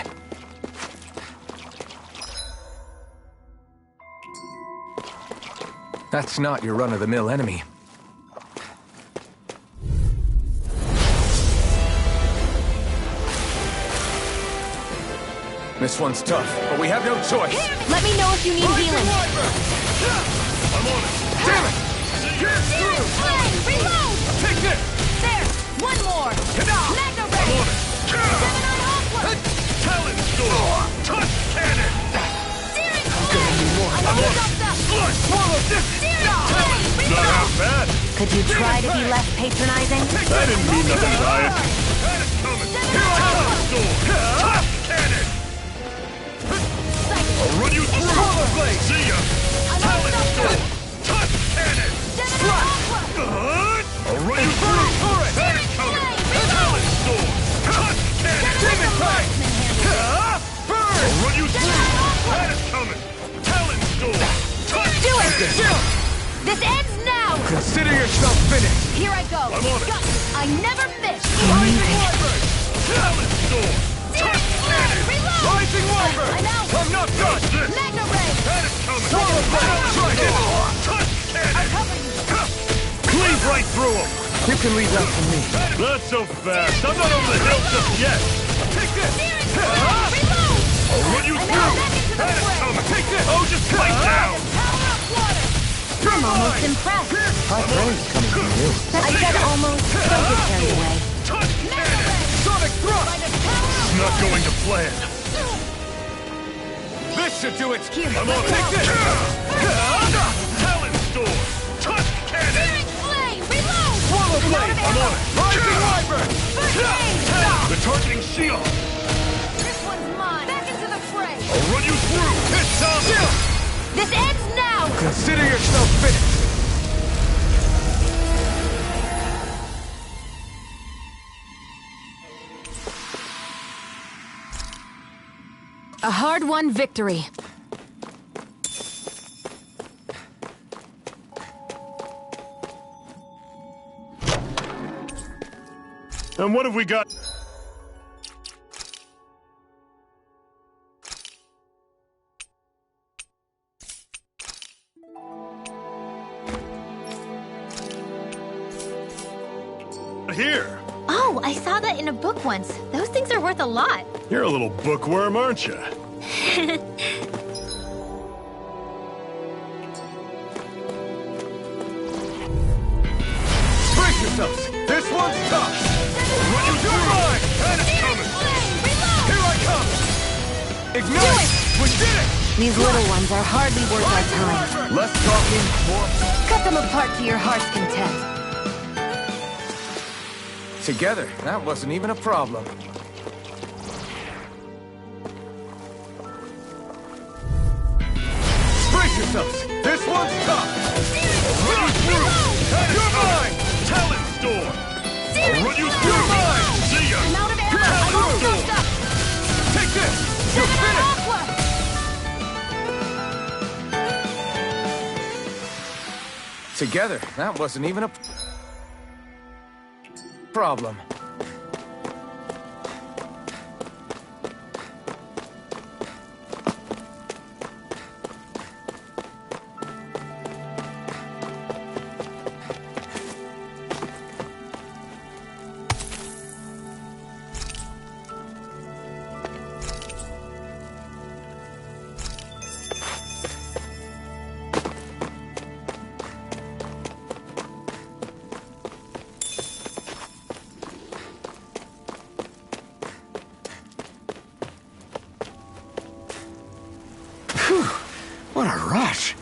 Speaker 1: That's not your run-of-the-mill enemy. This one's tough, but we have no choice.
Speaker 3: Let me know if you need healing.
Speaker 7: I'm on it.
Speaker 1: Damn it!
Speaker 8: Searing Flame! Reload!
Speaker 1: Take this!
Speaker 8: There! One more! Mega
Speaker 7: I'm
Speaker 8: Ray!
Speaker 7: on it.
Speaker 8: Gemini Aqua!
Speaker 7: Talon Storm! Touch cannon!
Speaker 8: Searing Flame!
Speaker 7: I'm on it.
Speaker 1: Swallow this!
Speaker 8: Searing Flame!
Speaker 7: Not
Speaker 8: Reload!
Speaker 7: half bad.
Speaker 3: Could you try to be less patronizing?
Speaker 7: I didn't mean nothing by it. That is coming. Talon Storm! Touch cannon! I'll run you through! See ya! Talon Storm! Touch cannon!
Speaker 8: Gemini Aqua!
Speaker 7: I'll run you through! That is coming! Talon Storm! Touch cannon!
Speaker 8: Demon Blade!
Speaker 7: I'll run you through! That is coming! Talon Storm! Touch
Speaker 3: Do it!
Speaker 7: cannon!
Speaker 8: This ends now!
Speaker 1: Consider yourself finished!
Speaker 8: Here I go!
Speaker 7: I'm on it.
Speaker 8: I never miss!
Speaker 7: Rising Wyvern! Talon Storm! Touch cannon!
Speaker 8: Reload!
Speaker 1: Rising Wyvern!
Speaker 8: I'm out!
Speaker 1: I'm not done!
Speaker 7: This!
Speaker 8: Mega Ray!
Speaker 7: That is coming!
Speaker 1: Swallow Blade!
Speaker 7: Talon
Speaker 1: Try it!
Speaker 7: Storm! Touch cannon! Cleave right through him!
Speaker 1: You can leave that to me.
Speaker 7: Not so fast! I'm not over the hill just yet!
Speaker 1: Take this!
Speaker 8: Reload!
Speaker 7: I'll run you through! That is coming! Take this! Oh, just fight down!
Speaker 8: Power of water!
Speaker 3: I'm almost impressed.
Speaker 1: High praise coming from you.
Speaker 3: I said almost Don't get carried away.
Speaker 9: Sonic thrust!
Speaker 7: It's not going to plan.
Speaker 9: This should do its cue.
Speaker 7: I'm on it.
Speaker 9: Take this!
Speaker 7: Talon Storm! Touch cannon!
Speaker 8: Flame! Reload!
Speaker 9: Swallow blade!
Speaker 7: I'm on it.
Speaker 9: Rising Wyvern!
Speaker 7: The targeting shield!
Speaker 8: This one's mine! Back into the fray!
Speaker 7: I'll run you through! It's time!
Speaker 8: This ends now!
Speaker 9: Consider yourself finished!
Speaker 3: A hard-won victory.
Speaker 7: And what have we got? Here.
Speaker 8: Oh, I saw that in a book once. Those things are worth a lot.
Speaker 7: You're a little bookworm, aren't you?
Speaker 9: Brace yourselves! This one's tough!
Speaker 7: Run you through! And it's coming!
Speaker 9: Here I come! Ignite! We did it!
Speaker 3: These little ones are hardly worth our time.
Speaker 9: Less talking, more...
Speaker 3: Cut them apart to your heart's content.
Speaker 1: Together, that wasn't even a problem.
Speaker 9: Brace yourselves! This one's tough!
Speaker 7: Run you through! And it's coming! Talon Storm! I'll run you through!
Speaker 9: You're mine!
Speaker 7: See ya!
Speaker 8: I'm out of ammo! I'm all dosed up!
Speaker 9: Take this! You're finished!
Speaker 8: Aqua!
Speaker 1: Together, that wasn't even a problem.
Speaker 9: What a rush!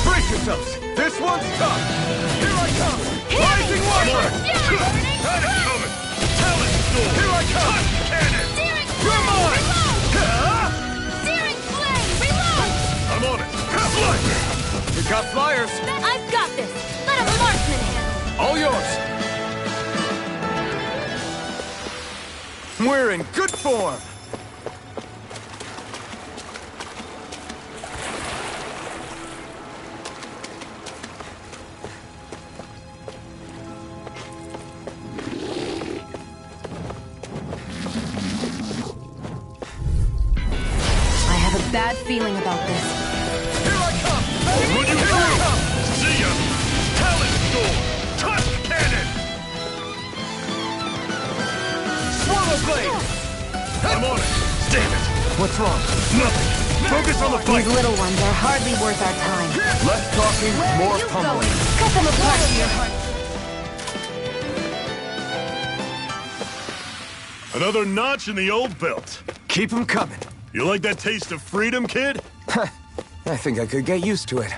Speaker 9: Brace yourselves! This one's tough! Here I come! Rising Wyvern!
Speaker 7: And it's coming! Talon Storm!
Speaker 9: Here I come!
Speaker 7: Touch cannon!
Speaker 9: You're mine!
Speaker 8: Searing flame! Reload!
Speaker 7: I'm on it! Slide!
Speaker 9: We got flyers!
Speaker 8: I've got this! Let a marksman handle!
Speaker 9: All yours!
Speaker 1: We're in good form!
Speaker 3: I have a bad feeling about this.
Speaker 9: Here I come!
Speaker 7: I'll run you through! See ya! Talon Storm! Touch cannon!
Speaker 9: Swallow blade!
Speaker 7: I'm on it! Damn it!
Speaker 1: What's wrong?
Speaker 7: Nothing! Focus on the fight!
Speaker 3: These little ones are hardly worth our time.
Speaker 9: Less talking, more pummeling.
Speaker 3: Cut them apart to your heart.
Speaker 7: Another notch in the old belt.
Speaker 1: Keep 'em coming.
Speaker 7: You like that taste of freedom, kid?
Speaker 1: I think I could get used to it.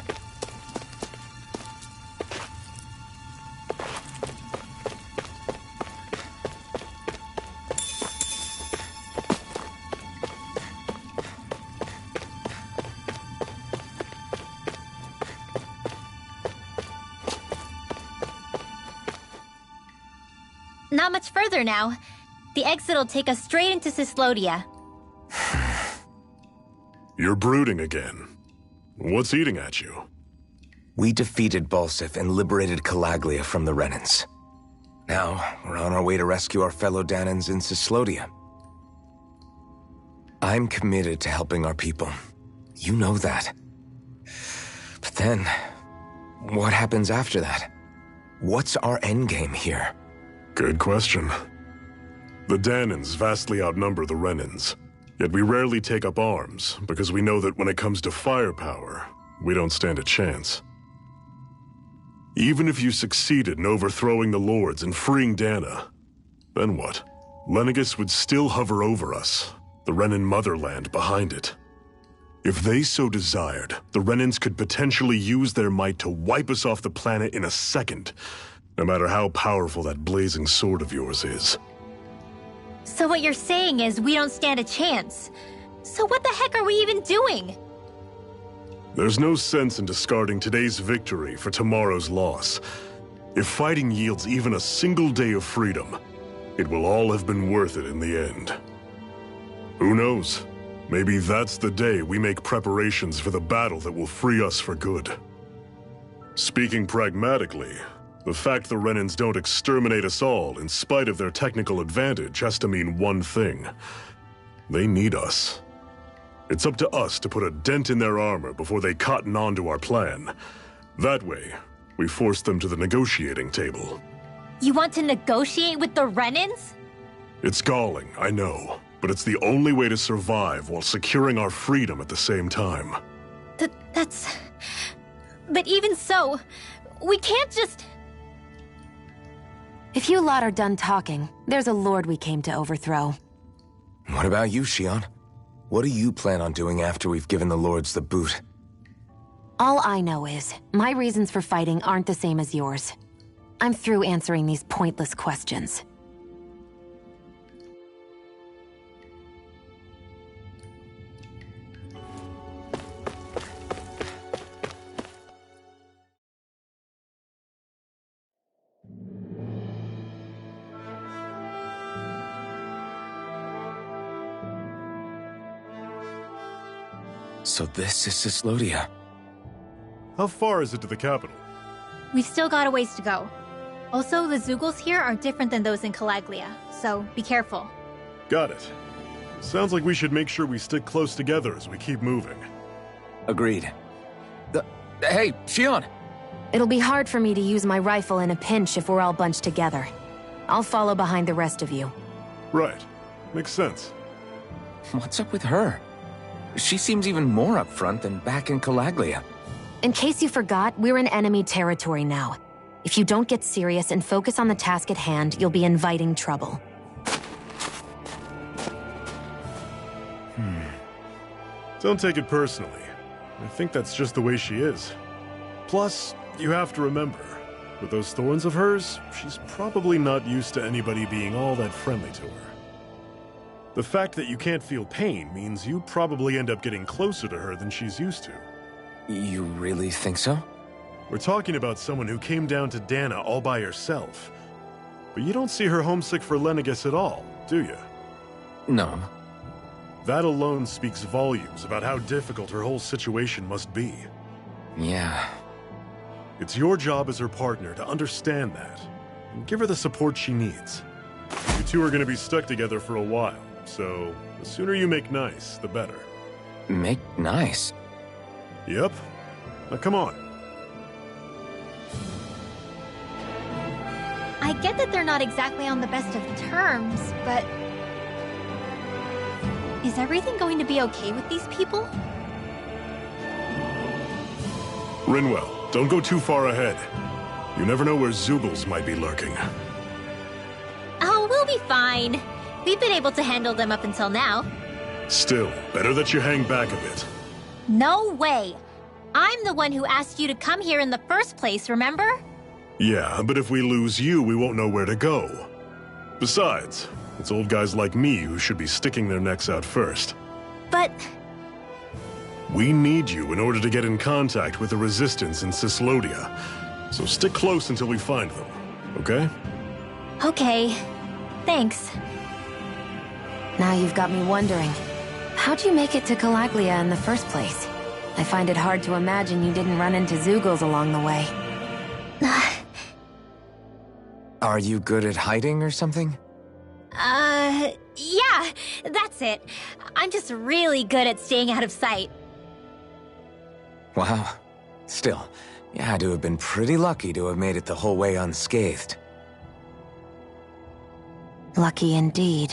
Speaker 8: Not much further now. The exit'll take us straight into Cyslodia.
Speaker 7: You're brooding again. What's eating at you?
Speaker 1: We defeated Balsif and liberated Calaglia from the Renans. Now, we're on our way to rescue our fellow Danans in Cyslodia. I'm committed to helping our people. You know that. But then, what happens after that? What's our endgame here?
Speaker 7: Good question. The Danans vastly outnumber the Renans. Yet we rarely take up arms, because we know that when it comes to firepower, we don't stand a chance. Even if you succeeded in overthrowing the Lords and freeing Dana, then what? Lenegis would still hover over us, the Renan motherland behind it. If they so desired, the Renans could potentially use their might to wipe us off the planet in a second, no matter how powerful that blazing sword of yours is.
Speaker 8: So what you're saying is we don't stand a chance. So what the heck are we even doing?
Speaker 7: There's no sense in discarding today's victory for tomorrow's loss. If fighting yields even a single day of freedom, it will all have been worth it in the end. Who knows? Maybe that's the day we make preparations for the battle that will free us for good. Speaking pragmatically, the fact the Renans don't exterminate us all in spite of their technical advantage has to mean one thing. They need us. It's up to us to put a dent in their armor before they cotton on to our plan. That way, we force them to the negotiating table.
Speaker 8: You want to negotiate with the Renans?
Speaker 7: It's galling, I know, but it's the only way to survive while securing our freedom at the same time.
Speaker 8: That's... But even so, we can't just...
Speaker 3: If you lot are done talking, there's a lord we came to overthrow.
Speaker 1: What about you, Shion? What do you plan on doing after we've given the lords the boot?
Speaker 3: All I know is, my reasons for fighting aren't the same as yours. I'm through answering these pointless questions.
Speaker 1: So this is Cislodia.
Speaker 7: How far is it to the capital?
Speaker 8: We've still got a ways to go. Also, the Zeugles here are different than those in Calaglia, so be careful.
Speaker 7: Got it. Sounds like we should make sure we stick close together as we keep moving.
Speaker 1: Agreed. Hey, Shion!
Speaker 3: It'll be hard for me to use my rifle in a pinch if we're all bunched together. I'll follow behind the rest of you.
Speaker 7: Right. Makes sense.
Speaker 1: What's up with her? She seems even more upfront than back in Calaglia.
Speaker 3: In case you forgot, we're in enemy territory now. If you don't get serious and focus on the task at hand, you'll be inviting trouble.
Speaker 7: Don't take it personally. I think that's just the way she is. Plus, you have to remember, with those thorns of hers, she's probably not used to anybody being all that friendly to her. The fact that you can't feel pain means you probably end up getting closer to her than she's used to.
Speaker 1: You really think so?
Speaker 7: We're talking about someone who came down to Dana all by herself. But you don't see her homesick for Lenegis at all, do you?
Speaker 1: No.
Speaker 7: That alone speaks volumes about how difficult her whole situation must be.
Speaker 1: Yeah.
Speaker 7: It's your job as her partner to understand that, and give her the support she needs. You two are going to be stuck together for a while, so the sooner you make nice, the better.
Speaker 1: Make nice?
Speaker 7: Yep. Now come on.
Speaker 8: I get that they're not exactly on the best of terms, but... Is everything going to be okay with these people?
Speaker 7: Rinwell, don't go too far ahead. You never know where Zeugles might be lurking.
Speaker 8: Oh, we'll be fine. We've been able to handle them up until now.
Speaker 7: Still, better that you hang back a bit.
Speaker 8: No way! I'm the one who asked you to come here in the first place, remember?
Speaker 7: Yeah, but if we lose you, we won't know where to go. Besides, it's old guys like me who should be sticking their necks out first.
Speaker 8: But...
Speaker 7: We need you in order to get in contact with the Resistance in Cislodia. So stick close until we find them, okay?
Speaker 8: Okay. Thanks.
Speaker 3: Now you've got me wondering. How'd you make it to Calaglia in the first place? I find it hard to imagine you didn't run into Zeugles along the way.
Speaker 1: Are you good at hiding or something?
Speaker 8: Yeah, that's it. I'm just really good at staying out of sight.
Speaker 1: Wow. Still, you had to have been pretty lucky to have made it the whole way unscathed.
Speaker 3: Lucky indeed.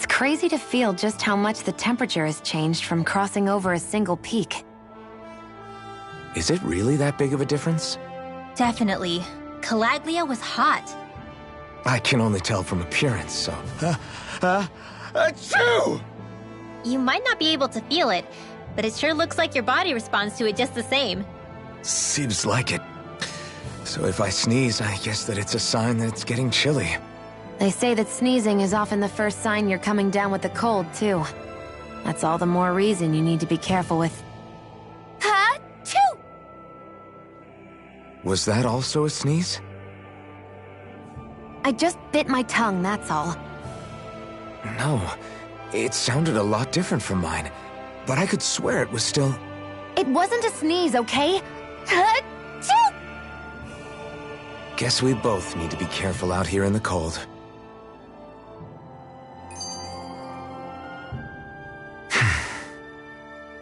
Speaker 3: It's crazy to feel just how much the temperature has changed from crossing over a single peak.
Speaker 1: Is it really that big of a difference?
Speaker 8: Definitely. Calaglia was hot.
Speaker 1: I can only tell from appearance, so... Achoo!
Speaker 8: You might not be able to feel it, but it sure looks like your body responds to it just the same.
Speaker 1: Seems like it. So if I sneeze, I guess that it's a sign that it's getting chilly.
Speaker 3: They say that sneezing is often the first sign you're coming down with the cold, too. That's all the more reason you need to be careful with. Ha-choo!
Speaker 1: Was that also a sneeze?
Speaker 3: I just bit my tongue, that's all.
Speaker 1: No, it sounded a lot different from mine, but I could swear it was still...
Speaker 3: It wasn't a sneeze, okay? Ha-choo!
Speaker 1: Guess we both need to be careful out here in the cold.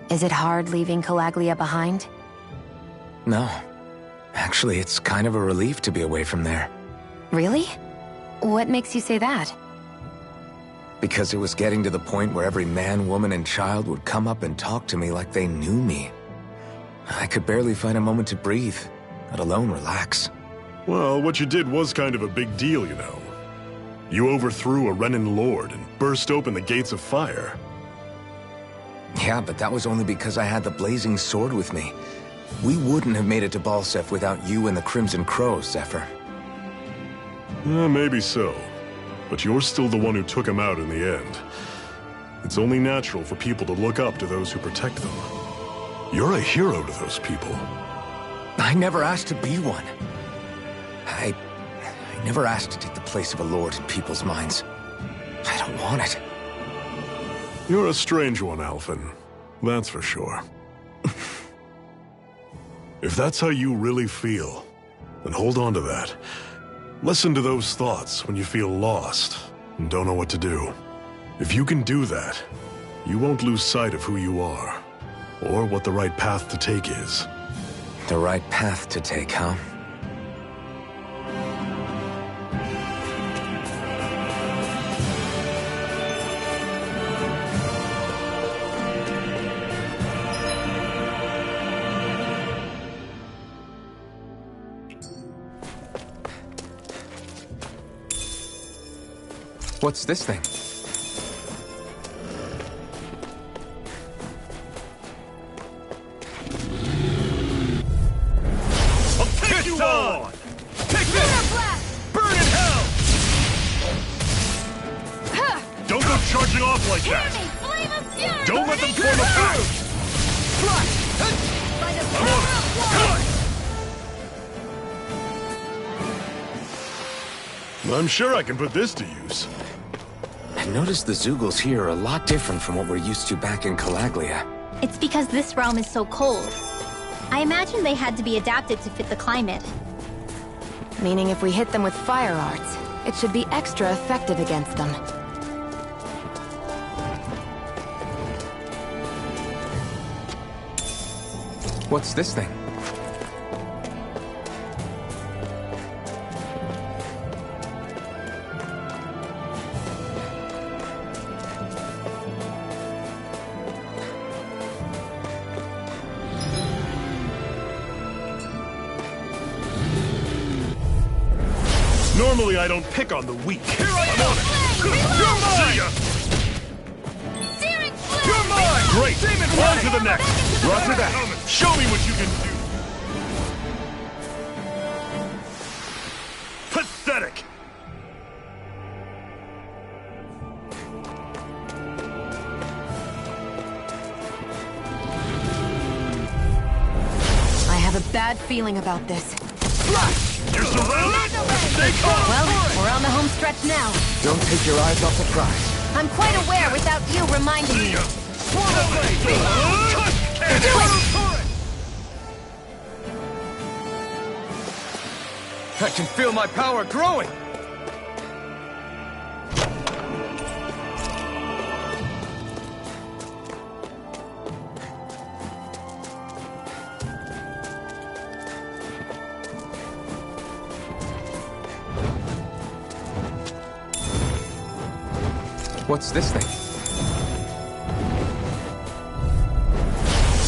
Speaker 3: Is it hard leaving Calaglia behind?
Speaker 1: No. Actually, it's kind of a relief to be away from there.
Speaker 3: Really? What makes you say that?
Speaker 1: Because it was getting to the point where every man, woman, and child would come up and talk to me like they knew me. I could barely find a moment to breathe, let alone relax.
Speaker 7: Well, what you did was kind of a big deal, you know. You overthrew a Renan lord and burst open the gates of fire.
Speaker 1: Yeah, but that was only because I had the blazing sword with me. We wouldn't have made it to Balsef without you and the Crimson Crow, Zephyr.
Speaker 7: Maybe so. But you're still the one who took him out in the end. It's only natural for people to look up to those who protect them. You're a hero to those people.
Speaker 1: I never asked to be one. I never asked to take the place of a lord in people's minds. I don't want it.
Speaker 7: You're a strange one, Alphen. That's for sure. If that's how you really feel, then hold on to that. Listen to those thoughts when you feel lost and don't know what to do. If you can do that, you won't lose sight of who you are, or what the right path to take is.
Speaker 1: The right path to take, huh? What's this thing?
Speaker 9: I'll take you on! Take this! Burn in hell! Don't go charging off like that! Don't let them form a pack! I'm on it!
Speaker 7: I'm sure I can put this to use.
Speaker 1: I noticed the Zeugles here are a lot different from what we're used to back in Calaglia.
Speaker 8: It's because this realm is so cold. I imagine they had to be adapted to fit the climate.
Speaker 3: Meaning if we hit them with fire arts, it should be extra effective against them.
Speaker 1: What's this thing?
Speaker 7: Normally I don't pick on the weak.
Speaker 9: Here I'm on it! You're mine! You're mine!
Speaker 7: Great! On to the next!
Speaker 9: Roger that! Show me what you can do! Pathetic!
Speaker 3: I have a bad feeling about this.
Speaker 9: You're surrounded? Stay calm!
Speaker 3: Well, we're on the home stretch now.
Speaker 1: Don't take your eyes off the prize.
Speaker 3: I'm quite aware without you reminding me.
Speaker 9: I can feel my power growing!
Speaker 1: What's this thing?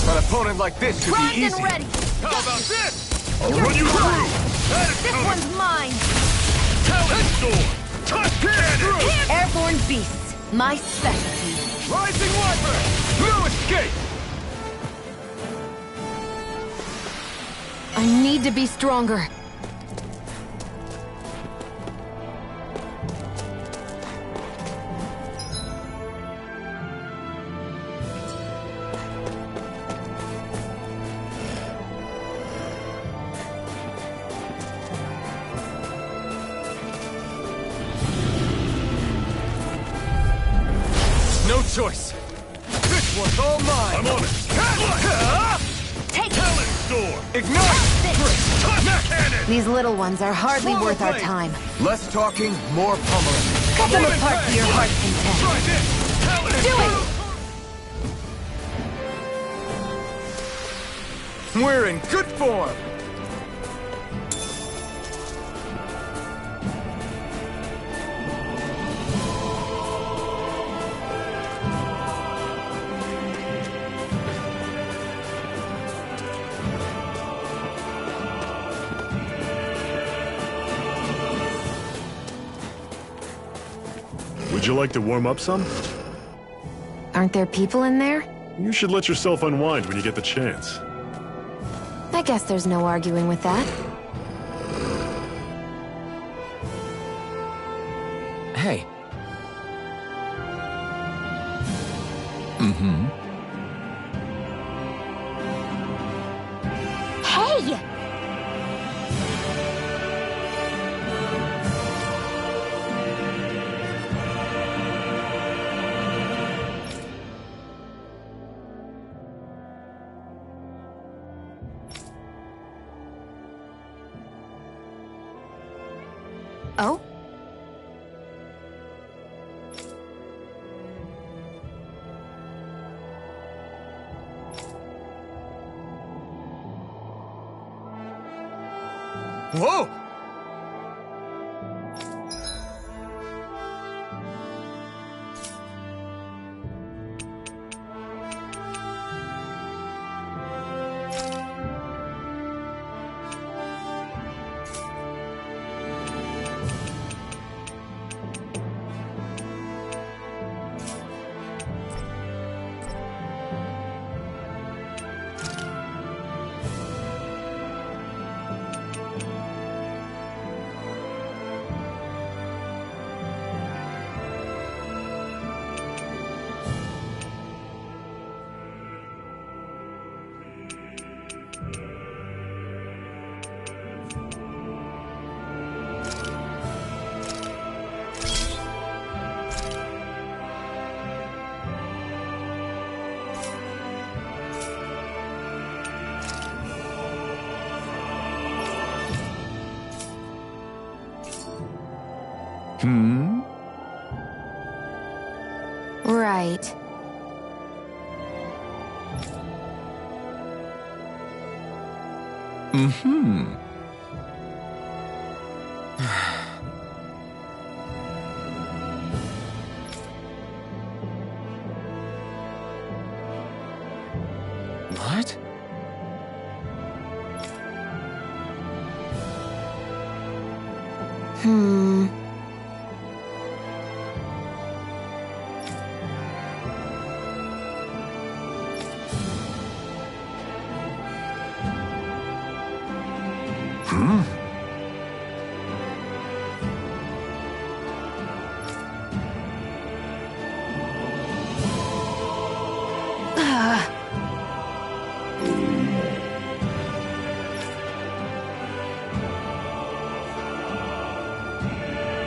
Speaker 9: An opponent like this should be easy.
Speaker 8: ready.
Speaker 9: How about this? I'll run you through.
Speaker 8: This one's mine.
Speaker 9: Talent Storm. Touch cannon.
Speaker 3: Airborne beasts, my specialty.
Speaker 9: Rising Wiper. No escape.
Speaker 3: I need to be stronger.
Speaker 9: No choice. This one's all mine. I'm on it.
Speaker 8: Take
Speaker 9: Talent Storm. Ignite. Touch cannon.
Speaker 3: These little ones are hardly
Speaker 9: Swallow
Speaker 3: worth our
Speaker 9: blade.
Speaker 3: time.
Speaker 9: Less talking, more pummeling.
Speaker 3: Cut them apart to your heart's content.
Speaker 9: Try this. Talent
Speaker 3: Do it!
Speaker 1: We're in good form!
Speaker 7: Would you like to warm up some?
Speaker 3: Aren't there people in there?
Speaker 7: You should let yourself unwind when you get the chance.
Speaker 3: I guess there's no arguing with that.
Speaker 1: Hey.
Speaker 8: Hey!
Speaker 3: Oh?
Speaker 9: Whoa!
Speaker 3: Right.
Speaker 1: What?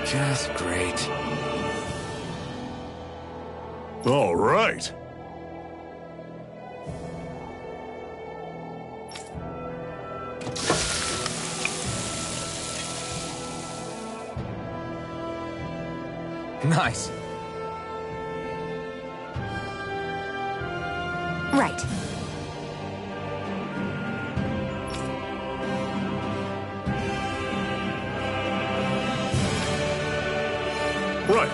Speaker 1: Just great.
Speaker 7: All right.
Speaker 1: Nice.
Speaker 3: Right.
Speaker 7: Right.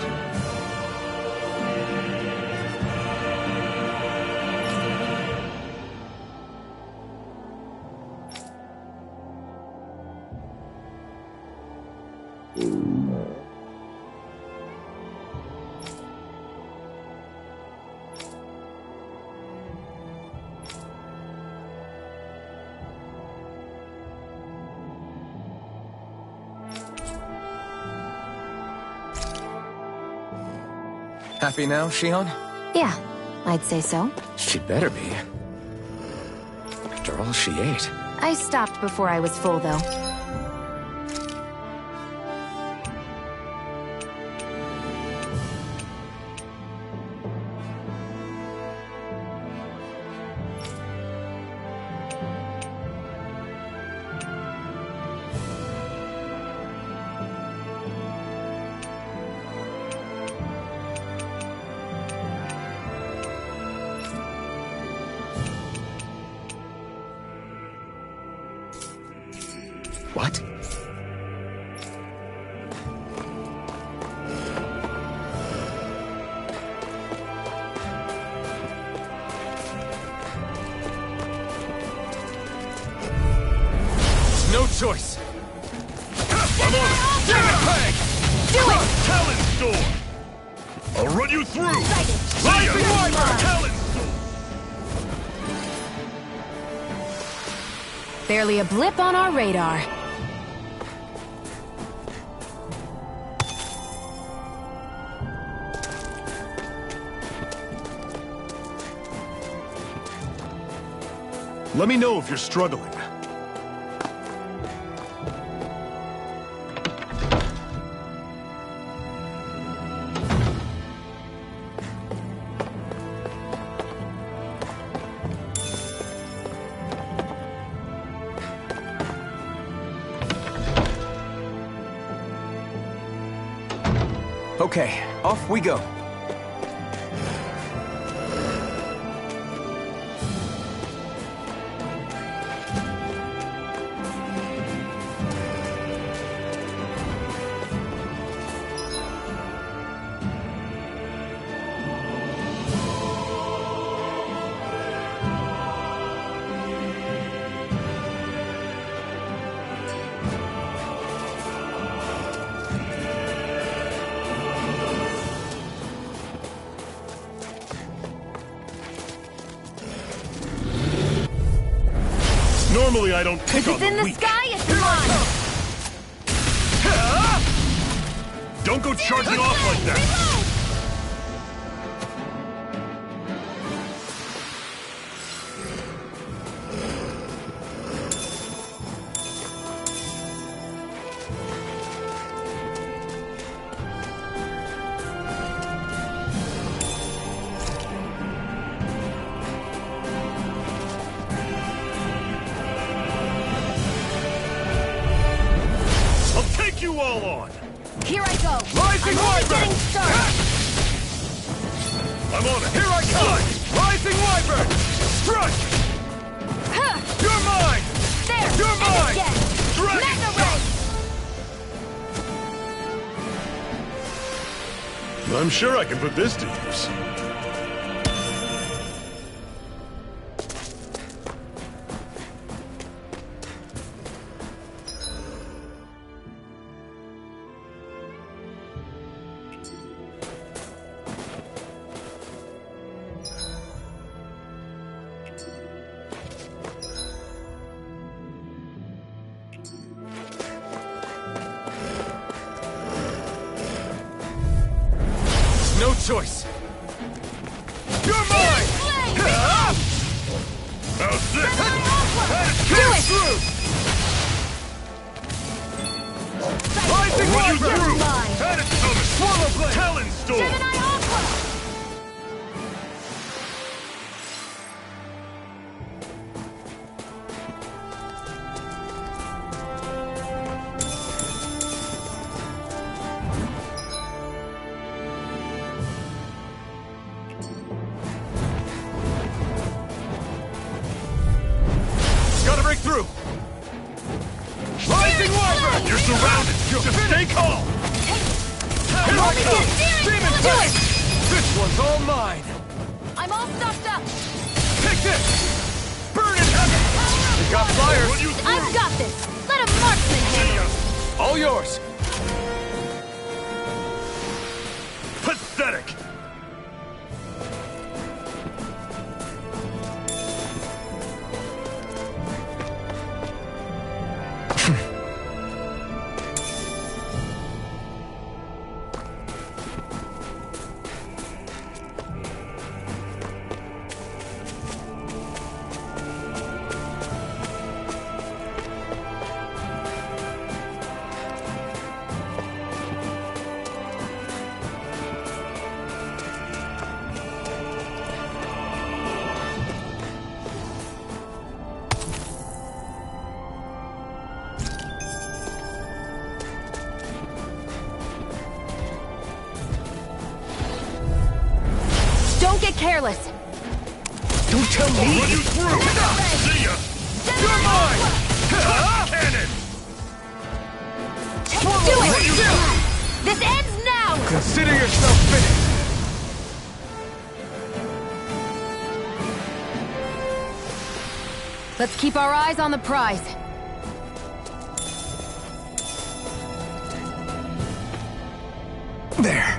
Speaker 1: Happy now, Shion?
Speaker 3: Yeah, I'd say so.
Speaker 1: She better be. After all she ate.
Speaker 3: I stopped before I was full, though.
Speaker 1: What? No choice.
Speaker 9: I'm on it! Give it back!
Speaker 3: Do it!
Speaker 9: Talon Storm! I'll run you through!
Speaker 3: Rising
Speaker 9: Wyvern! Talon Storm!
Speaker 3: Barely a blip on our radar.
Speaker 7: Let me know if you're struggling.
Speaker 1: Okay, off we go.
Speaker 7: Normally I don't pick on
Speaker 8: If it's in
Speaker 7: the
Speaker 8: the
Speaker 7: weak.
Speaker 8: sky, it's mine!
Speaker 7: Don't go charging off like that! I'll take you all on!
Speaker 8: Here I go!
Speaker 9: Rising
Speaker 8: I'm only
Speaker 9: Wyvern!
Speaker 8: getting started!
Speaker 7: I'm on it!
Speaker 9: Here I come! Rising Wyvern! Strike!
Speaker 8: Huh.
Speaker 9: You're mine!
Speaker 8: There!
Speaker 9: You're
Speaker 8: and
Speaker 9: mine!
Speaker 8: again!
Speaker 9: Dragon
Speaker 8: Mega
Speaker 9: Shot!
Speaker 8: Ray!
Speaker 7: I'm sure I can put this to use.
Speaker 1: No choice.
Speaker 9: You're mine!
Speaker 7: How's this?
Speaker 8: Do it!
Speaker 9: Through! Rising
Speaker 7: I'll run you
Speaker 9: Wyvern!
Speaker 7: through!
Speaker 8: Mine.
Speaker 7: Had it coming!
Speaker 9: Swallow Blade!
Speaker 7: Talon Storm!
Speaker 8: Gemini Aqua!
Speaker 9: Gotta break through! Rising Wyvern!
Speaker 7: You're surrounded! Just stay calm!
Speaker 9: Here I come! Demon
Speaker 8: Do
Speaker 9: Blade!
Speaker 8: it!
Speaker 9: This one's all mine!
Speaker 8: I'm all stocked up!
Speaker 9: Take this! Burn it heavy! We got fire!
Speaker 7: Run you through!
Speaker 8: I've got this! Let a marksman handle it!
Speaker 9: All yours!
Speaker 7: Pathetic!
Speaker 3: get careless.
Speaker 1: Don't tell me!
Speaker 7: Run you through! See ya!
Speaker 9: You're mine!
Speaker 7: Cannon!
Speaker 3: Do it! This ends now!
Speaker 9: Consider yourself finished!
Speaker 3: Let's keep our eyes on the prize.
Speaker 1: There.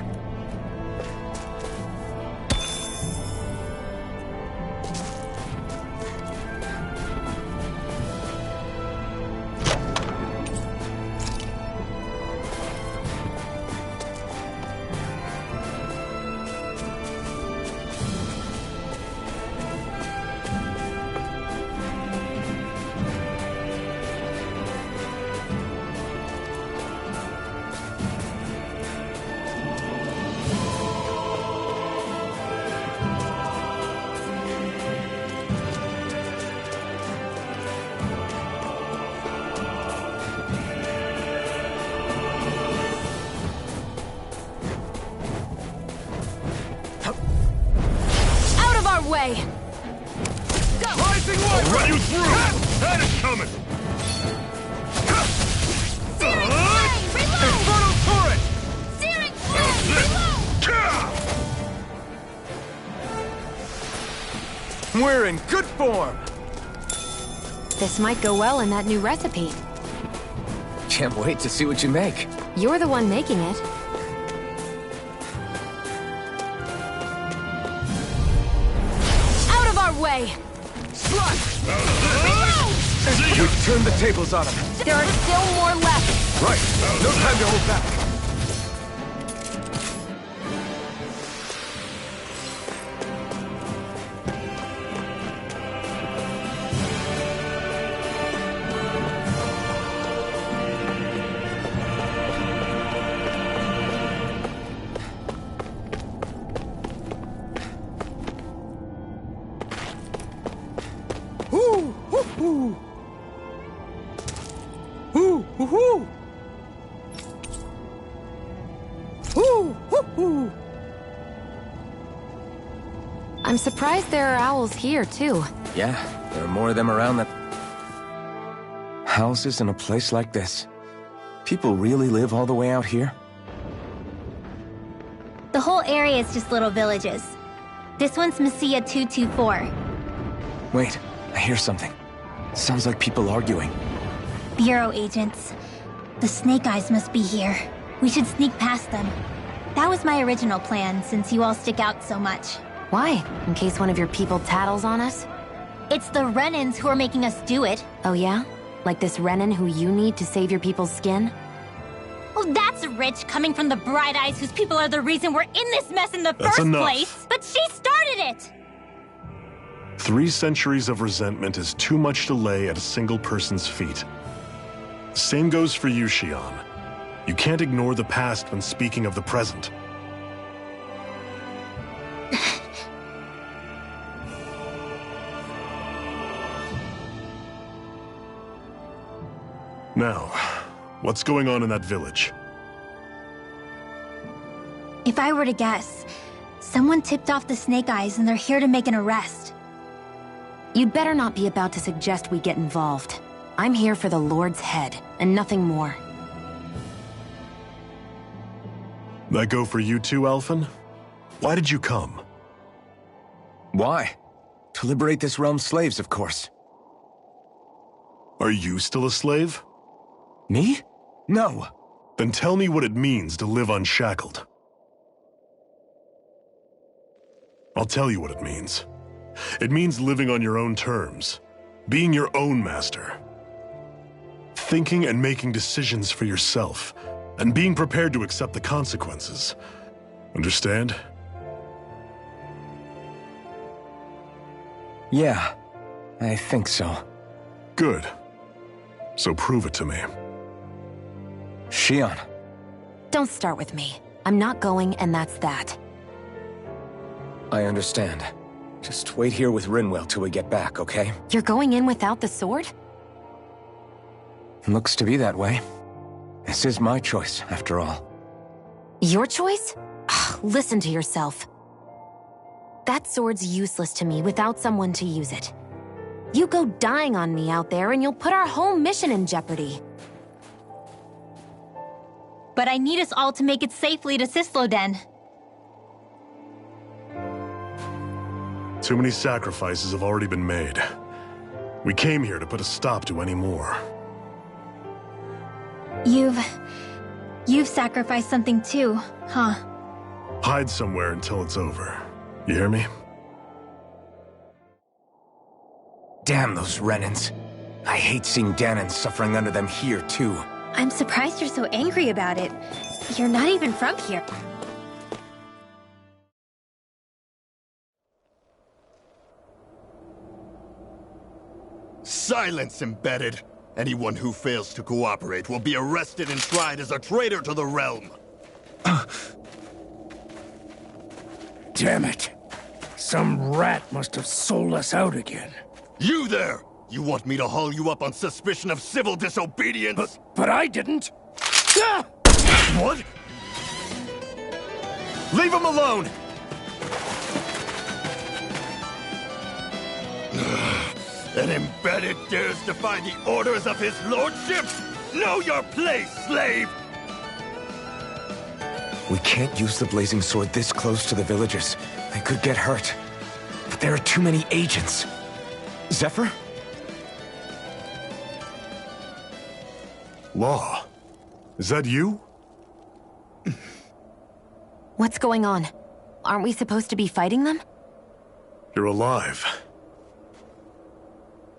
Speaker 3: Way.
Speaker 9: Rising light!
Speaker 7: Run you through! That is coming!
Speaker 9: Infernal turret!
Speaker 8: Searing flame! Reload!
Speaker 9: We're in good form!
Speaker 3: This might go well in that new recipe.
Speaker 1: Can't wait to see what you make.
Speaker 3: You're the one making it. Way.
Speaker 9: Slash!
Speaker 1: We turned the tables on him.
Speaker 3: There are still more left.
Speaker 1: Right. No time to hold back.
Speaker 3: I'm surprised there are owls here, too.
Speaker 1: Yeah, there are more of them around than... Houses in a place like this. People really live all the way out here?
Speaker 8: The whole area is just little villages. This one's Messiah 224.
Speaker 1: Wait, I hear something. Sounds like people arguing.
Speaker 8: Bureau agents. The Snake Eyes must be here. We should sneak past them. That was my original plan, since you all stick out so much.
Speaker 3: Why? In case one of your people tattles on us?
Speaker 8: It's the Renans who are making us do it.
Speaker 3: Oh yeah? Like this Renan who you need to save your people's skin?
Speaker 8: Well, that's rich coming from the Bright Eyes whose people are the reason we're in this mess in the
Speaker 7: That's
Speaker 8: first
Speaker 7: enough.
Speaker 8: place. But she started it!
Speaker 7: 3 centuries of resentment is too much to lay at a single person's feet. Same goes for you, Xion. You can't ignore the past when speaking of the present. Now, what's going on in that village?
Speaker 8: If I were to guess, someone tipped off the Snake Eyes and they're here to make an arrest.
Speaker 3: You'd better not be about to suggest we get involved. I'm here for the Lord's head, and nothing more.
Speaker 7: That go for you too, Alphen? Why did you come?
Speaker 1: Why? To liberate this realm's slaves, of course.
Speaker 7: Are you still a slave?
Speaker 1: Me? No.
Speaker 7: Then tell me what it means to live unshackled. I'll tell you what it means. It means living on your own terms, being your own master, thinking and making decisions for yourself, and being prepared to accept the consequences. Understand?
Speaker 1: Yeah, I think so.
Speaker 7: Good. So prove it to me.
Speaker 1: Xion.
Speaker 3: Don't start with me. I'm not going, and that's that.
Speaker 1: I understand. Just wait here with Rinwell till we get back, okay?
Speaker 3: You're going in without the sword?
Speaker 1: Looks to be that way. This is my choice, after all.
Speaker 3: Your choice? Ugh, listen to yourself. That sword's useless to me without someone to use it. You go dying on me out there and you'll put our whole mission in jeopardy.
Speaker 8: But I need us all to make it safely to Sisloden.
Speaker 7: Too many sacrifices have already been made. We came here to put a stop to any more.
Speaker 8: You've sacrificed something too, huh?
Speaker 7: Hide somewhere until it's over. You hear me?
Speaker 1: Damn those Renans. I hate seeing Danon suffering under them here, too.
Speaker 8: I'm surprised you're so angry about it. You're not even from here.
Speaker 9: Silence, Embedded! Anyone who fails to cooperate will be arrested and tried as a traitor to the realm.
Speaker 2: Damn it. Some rat must have sold us out again.
Speaker 9: You there! You want me to haul you up on suspicion of civil disobedience?
Speaker 2: But I didn't. Ah!
Speaker 9: What? Leave him alone! An Embedded dares defy the orders of his lordship? Know your place, slave!
Speaker 1: We can't use the blazing sword this close to the villagers. They could get hurt. But there are too many agents. Zephyr?
Speaker 7: Law. Is that you?
Speaker 3: What's going on? Aren't we supposed to be fighting them?
Speaker 7: You're alive.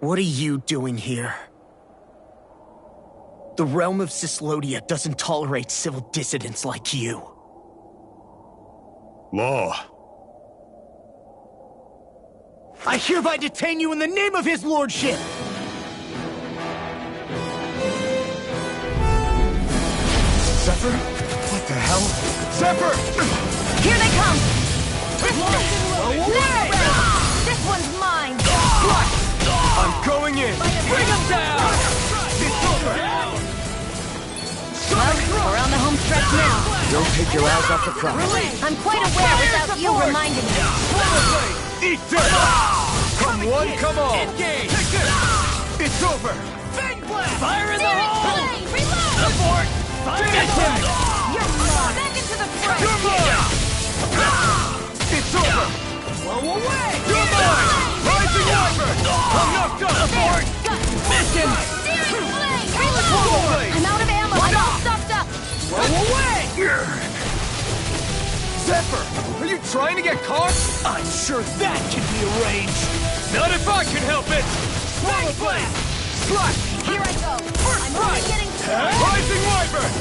Speaker 10: What are you doing here? The realm of Sislodia doesn't tolerate civil dissidents like you.
Speaker 7: Law.
Speaker 10: I hereby detain you in the name of his lordship!
Speaker 1: Zephyr? What the hell?
Speaker 9: Zephyr!
Speaker 3: Here they come! This one's mine!
Speaker 1: I'm going in!
Speaker 3: Bring them down! Well, we're on the home stretch now.
Speaker 1: Don't take your eyes off the prize.
Speaker 3: I'm quite aware without you reminding me.
Speaker 9: Eat dirt! Come one, come all! Engage! It's over!
Speaker 3: Fire in the hole! Reload!
Speaker 9: Abort! Fire in the hole!
Speaker 3: You're mine! Back into the fray!
Speaker 9: You're mine! It's over!
Speaker 3: Blow away!
Speaker 9: You're mine! Rising Wyvern! I'm knocked up! Abort! Mission!
Speaker 3: Searing flame! Reload! I'm out of ammo! I'm all stuffed up!
Speaker 9: Blow away! Zephyr! Are you trying to get caught?
Speaker 10: I'm sure that can be arranged!
Speaker 9: Not if I can help it! Swallow blade! Slash!
Speaker 3: Here I go!
Speaker 9: First
Speaker 3: I'm only getting started!
Speaker 9: Rising Wyvern!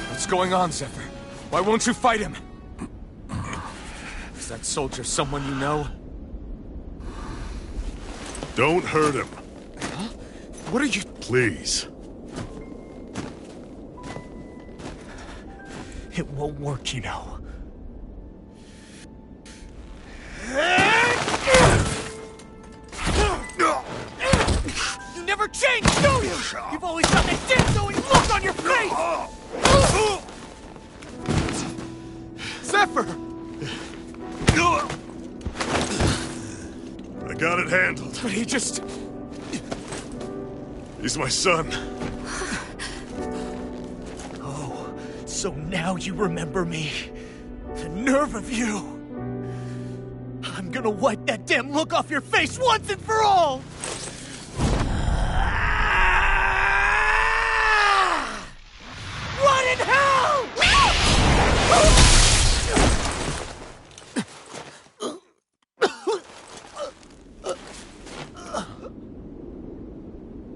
Speaker 1: What's going on, Zephyr? Why won't you fight him? Is that soldier someone you know?
Speaker 7: Don't hurt him.
Speaker 1: Huh? What are you...
Speaker 7: Please.
Speaker 10: It won't work, you know. You never change, do you? You've always got that death-knowing look on your face!
Speaker 1: Zephyr!
Speaker 7: I got it handled.
Speaker 1: But he just...
Speaker 7: He's my son.
Speaker 10: Oh, so now you remember me. The nerve of you! I'm gonna wipe that damn look off your face once and for all! Run in hell!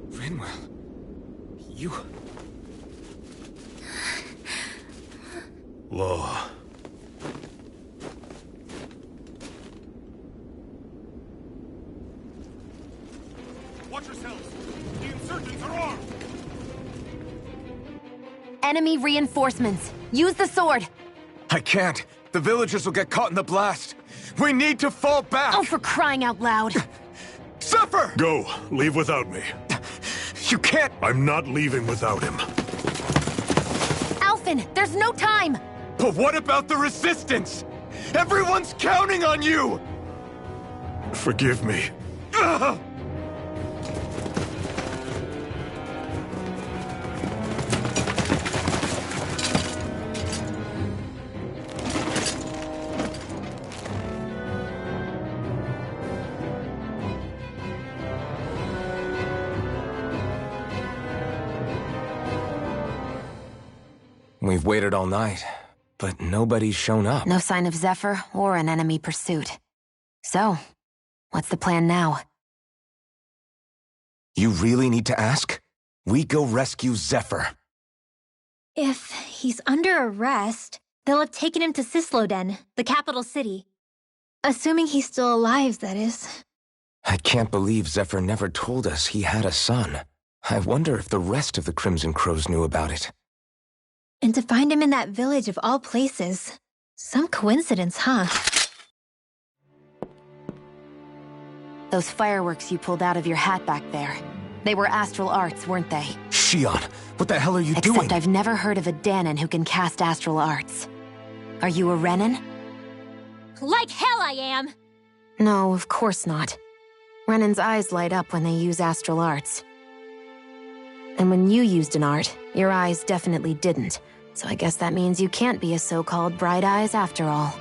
Speaker 1: Rinwell... You...
Speaker 7: Law.
Speaker 9: Watch yourselves! The insurgents are armed!
Speaker 3: Enemy reinforcements. Use the sword.
Speaker 1: I can't. The villagers will get caught in the blast. We need to fall back!
Speaker 3: Oh, for crying out loud.
Speaker 1: Zephyr!
Speaker 7: Go. Leave without me.
Speaker 1: You can't...
Speaker 7: I'm not leaving without him.
Speaker 3: Alphen, there's no time!
Speaker 1: But what about the Resistance? Everyone's counting on you!
Speaker 7: Forgive me.
Speaker 1: Ugh! We've waited all night, but nobody's shown up.
Speaker 3: No sign of Zephyr or an enemy pursuit. So, what's the plan now?
Speaker 1: You really need to ask? We go rescue Zephyr.
Speaker 8: If he's under arrest, they'll have taken him to Cisloden, the capital city. Assuming he's still alive, that is.
Speaker 1: I can't believe Zephyr never told us he had a son. I wonder if the rest of the Crimson Crows knew about it.
Speaker 8: And to find him in that village of all places. Some coincidence, huh?
Speaker 3: Those fireworks you pulled out of your hat back there. They were astral arts, weren't they?
Speaker 1: Shion, what the hell are you doing?
Speaker 3: Except I've never heard of a Danon who can cast astral arts. Are you a Renin?
Speaker 8: Like hell I am!
Speaker 3: No, of course not. Renin's eyes light up when they use astral arts. And when you used an art, your eyes definitely didn't. So I guess that means you can't be a so-called bright eyes after all.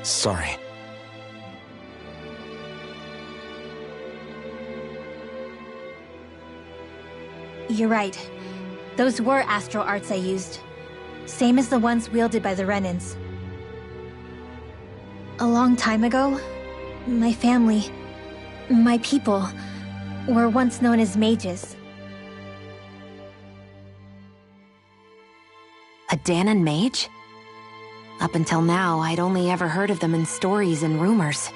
Speaker 1: Sorry.
Speaker 8: You're right. Those were astral arts I used. Same as the ones wielded by the Renins. A long time ago, my family, my people, were once known as mages.
Speaker 3: A Danon mage? Up until now, I'd only ever heard of them in stories and rumors.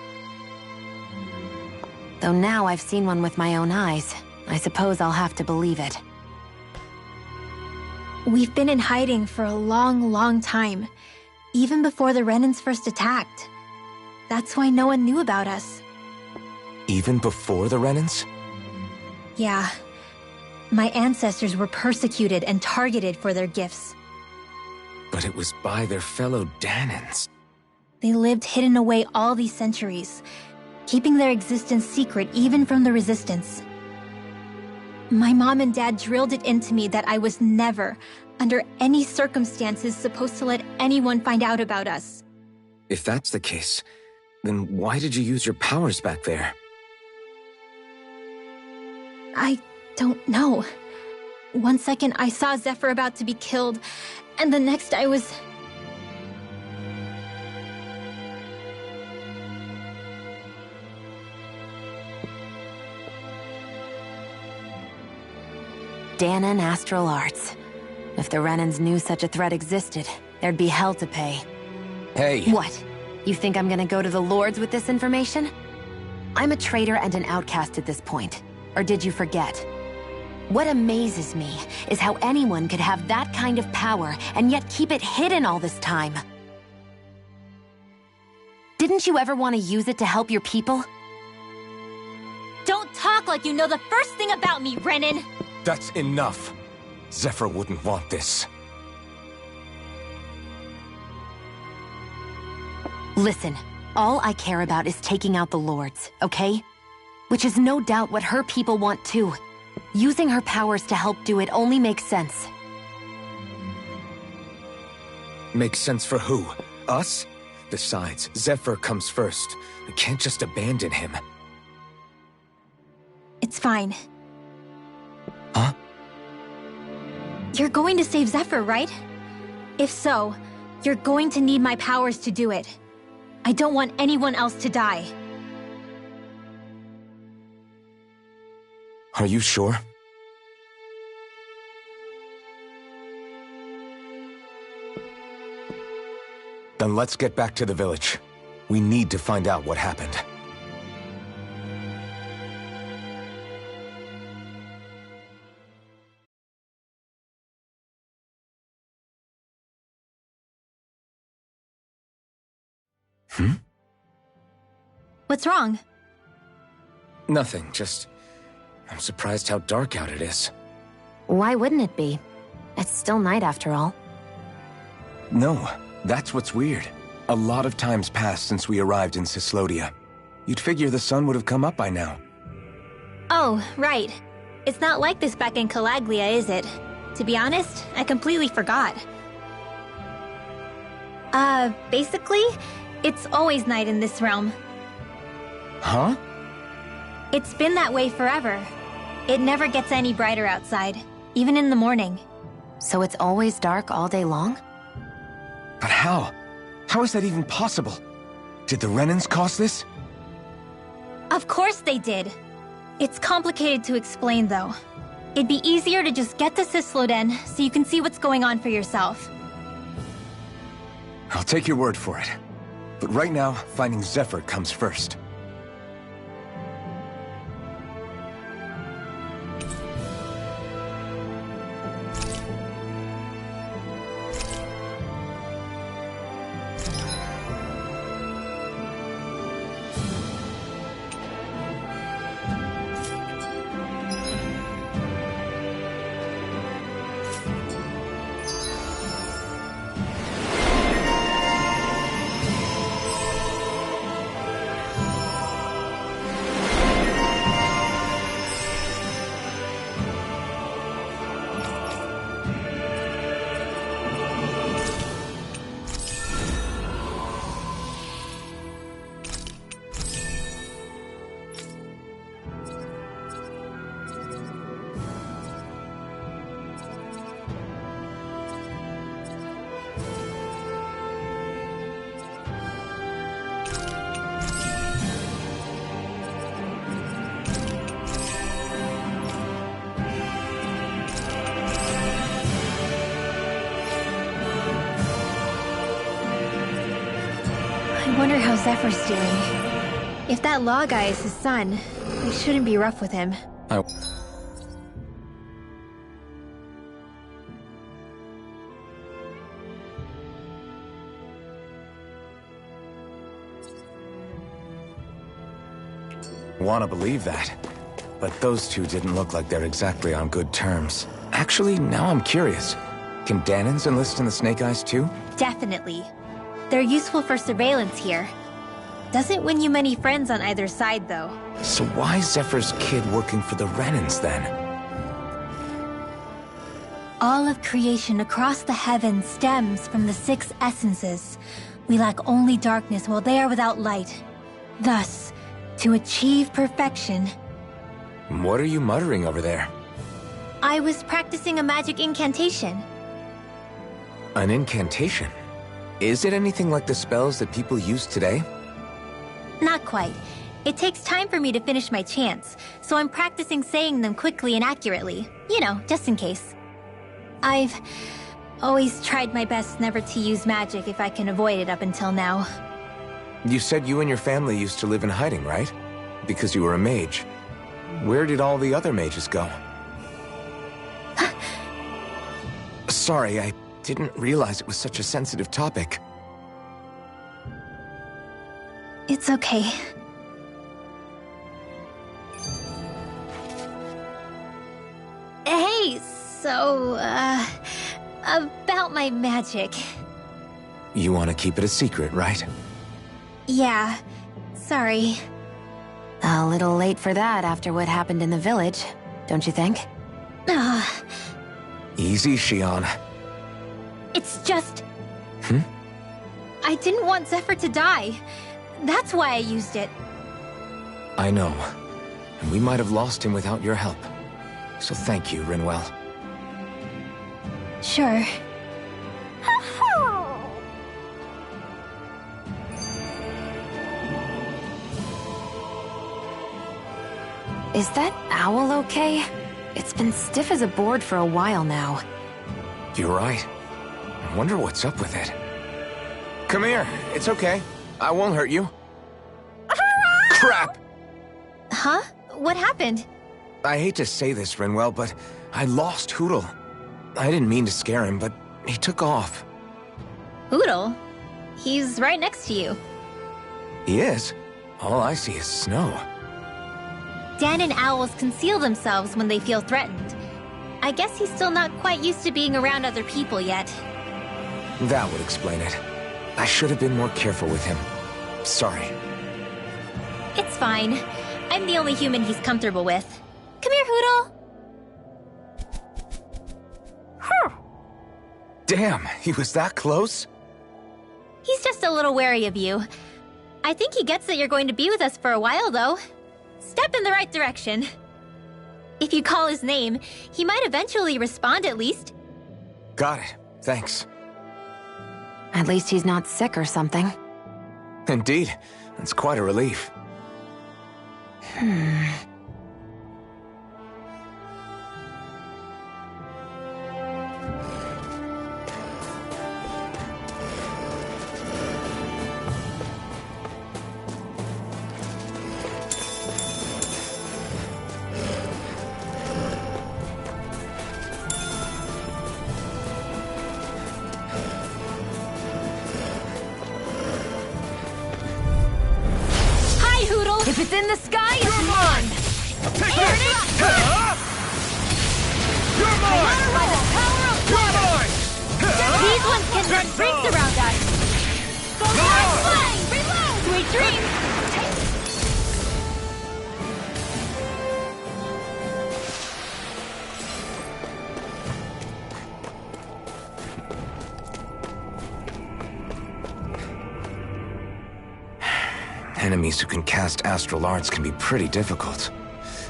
Speaker 3: Though now I've seen one with my own eyes, I suppose I'll have to believe it.
Speaker 8: We've been in hiding for a long, long time, even before the Renins first attacked. That's why no one knew about us.
Speaker 1: Even before the Renins?
Speaker 8: Yeah. My ancestors were persecuted and targeted for their gifts.
Speaker 1: But it was by their fellow Danons.
Speaker 8: They lived hidden away all these centuries, keeping their existence secret even from the Resistance. My mom and dad drilled it into me that I was never, under any circumstances, supposed to let anyone find out about us.
Speaker 1: If that's the case, then why did you use your powers back there?
Speaker 8: I don't know. One second I saw Zephyr about to be killed, and the next I was...
Speaker 3: Danon astral arts. If the Renins knew such a threat existed, there'd be hell to pay.
Speaker 1: Hey!
Speaker 3: What? You think I'm gonna go to the Lords with this information? I'm a traitor and an outcast at this point. Or did you forget? What amazes me is how anyone could have that kind of power and yet keep it hidden all this time. Didn't you ever want to use it to help your people?
Speaker 8: Don't talk like you know the first thing about me, Renin!
Speaker 1: That's enough. Zephyr wouldn't want this.
Speaker 3: Listen, all I care about is taking out the Lords, okay? Which is no doubt what her people want too. Using her powers to help do it only makes sense.
Speaker 1: Makes sense for who? Us? Besides, Zephyr comes first. I can't just abandon him.
Speaker 8: It's fine.
Speaker 1: Huh?
Speaker 8: You're going to save Zephyr, right? If so, you're going to need my powers to do it. I don't want anyone else to die.
Speaker 1: Are you sure? Then let's get back to the village. We need to find out what happened.
Speaker 8: What's wrong?
Speaker 1: Nothing, just... I'm surprised how dark out it is.
Speaker 3: Why wouldn't it be? It's still night after all.
Speaker 1: No, that's what's weird. A lot of time's passed since we arrived in Cyslodia. You'd figure the sun would have come up by now.
Speaker 8: Oh, right. It's not like this back in Calaglia, is it? To be honest, I completely forgot. Basically, it's always night in this realm.
Speaker 1: Huh?
Speaker 8: It's been that way forever. It never gets any brighter outside, even in the morning.
Speaker 3: So it's always dark all day long?
Speaker 1: But how? How is that even possible? Did the Renans cause this?
Speaker 8: Of course they did. It's complicated to explain, though. It'd be easier to just get to Cysloden so you can see what's going on for yourself.
Speaker 1: I'll take your word for it. But right now, finding Zephyr comes first.
Speaker 8: I wonder how Zephyr's doing. If that law guy is his son, we shouldn't be rough with him.
Speaker 1: Want to believe that. But those two didn't look like they're exactly on good terms. Actually, now I'm curious. Can Danans enlist in the Snake Eyes too?
Speaker 8: Definitely. They're useful for surveillance here. Doesn't win you many friends on either side, though.
Speaker 1: So why is Zephyr's kid working for the Renans then?
Speaker 8: All of creation across the heavens stems from the 6 essences. We lack only darkness while they are without light. Thus, to achieve perfection...
Speaker 1: What are you muttering over there?
Speaker 8: I was practicing a magic incantation.
Speaker 1: An incantation? Is it anything like the spells that people use today?
Speaker 8: Not quite. It takes time for me to finish my chants, so I'm practicing saying them quickly and accurately. You know, just in case. I've always tried my best never to use magic if I can avoid it up until now.
Speaker 1: You said you and your family used to live in hiding, right? Because you were a mage. Where did all the other mages go? Sorry, I didn't realize it was such a sensitive topic.
Speaker 8: It's okay. Hey, so, about my magic.
Speaker 1: You want to keep it a secret, right?
Speaker 8: Yeah, sorry.
Speaker 3: A little late for that after what happened in the village, don't you think?
Speaker 1: Easy, Shion.
Speaker 8: It's just... I didn't want Zephyr to die. That's why I used it.
Speaker 1: I know. And we might have lost him without your help. So thank you, Rinwell.
Speaker 8: Sure.
Speaker 3: Is that owl okay? It's been stiff as a board for a while now.
Speaker 1: You're right. I wonder what's up with it. Come here. It's okay. I won't hurt you. Crap!
Speaker 8: Huh? What happened?
Speaker 1: I hate to say this, Rinwell, but I lost Hootle. I didn't mean to scare him, but he took off.
Speaker 8: Hootle? He's right next to you.
Speaker 1: He is? All I see is snow.
Speaker 8: Dan and owls conceal themselves when they feel threatened. I guess he's still not quite used to being around other people yet.
Speaker 1: That would explain it. I should have been more careful with him. Sorry.
Speaker 8: It's fine. I'm the only human he's comfortable with. Come here, Hoodle!
Speaker 1: Damn, he was that close?
Speaker 8: He's just a little wary of you. I think he gets that you're going to be with us for a while, though. Step in the right direction. If you call his name, he might eventually respond at least.
Speaker 1: Got it. Thanks.
Speaker 3: At least he's not sick or something.
Speaker 1: Indeed. That's quite a relief.
Speaker 3: If it's in the sky, it's mine!
Speaker 10: Take this! You're mine!
Speaker 3: By the power of
Speaker 10: You're mine!
Speaker 8: These ones can run rings around us! Go flying! Reload! Sweet dreams!
Speaker 1: Enemies who can cast astral arts can be pretty difficult.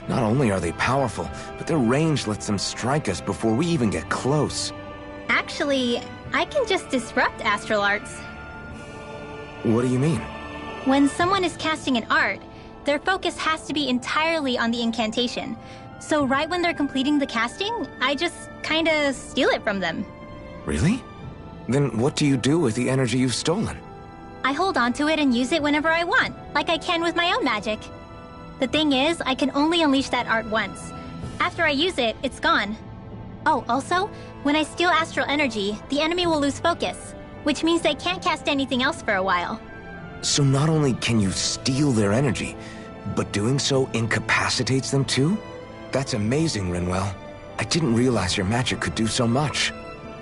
Speaker 1: Not only are they powerful, but their range lets them strike us before we even get close.
Speaker 8: Actually, I can just disrupt astral arts.
Speaker 1: What do you mean?
Speaker 8: When someone is casting an art, their focus has to be entirely on the incantation. So right when they're completing the casting, I just kinda steal it from them.
Speaker 1: Really? Then what do you do with the energy you've stolen?
Speaker 8: I hold onto it and use it whenever I want, like I can with my own magic. The thing is, I can only unleash that art once. After I use it, it's gone. Oh, also, when I steal astral energy, the enemy will lose focus, which means they can't cast anything else for a while.
Speaker 1: So not only can you steal their energy, but doing so incapacitates them too? That's amazing, Rinwell. I didn't realize your magic could do so much.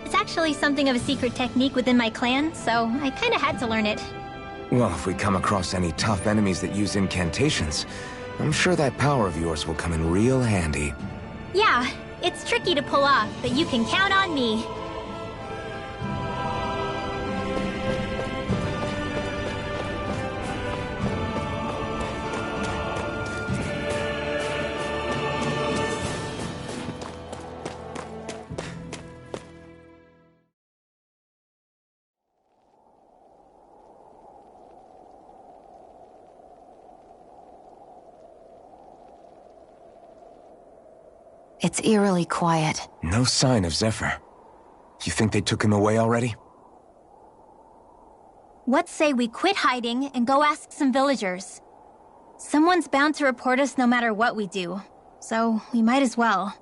Speaker 8: It's actually something of a secret technique within my clan, so I kinda had to learn it.
Speaker 1: Well, if we come across any tough enemies that use incantations, I'm sure that power of yours will come in real handy.
Speaker 8: Yeah, it's tricky to pull off, but you can count on me.
Speaker 3: It's eerily quiet.
Speaker 1: No sign of Zephyr. You think they took him away already?
Speaker 8: What say we quit hiding and go ask some villagers? Someone's bound to report us no matter what we do, so we might as well.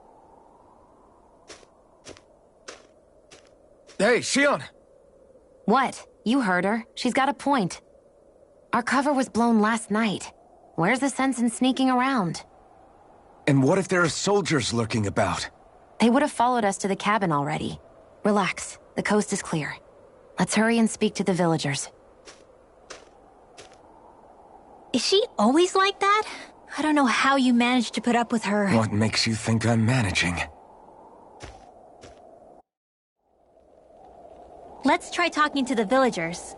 Speaker 1: Hey, Shion!
Speaker 3: What? You heard her. She's got a point. Our cover was blown last night. Where's the sense in sneaking around?
Speaker 1: And what if there are soldiers lurking about?
Speaker 3: They would have followed us to the cabin already. Relax. The coast is clear. Let's hurry and speak to the villagers.
Speaker 8: Is she always like that? I don't know how you managed to put up with her.
Speaker 1: What makes you think I'm managing?
Speaker 8: Let's try talking to the villagers.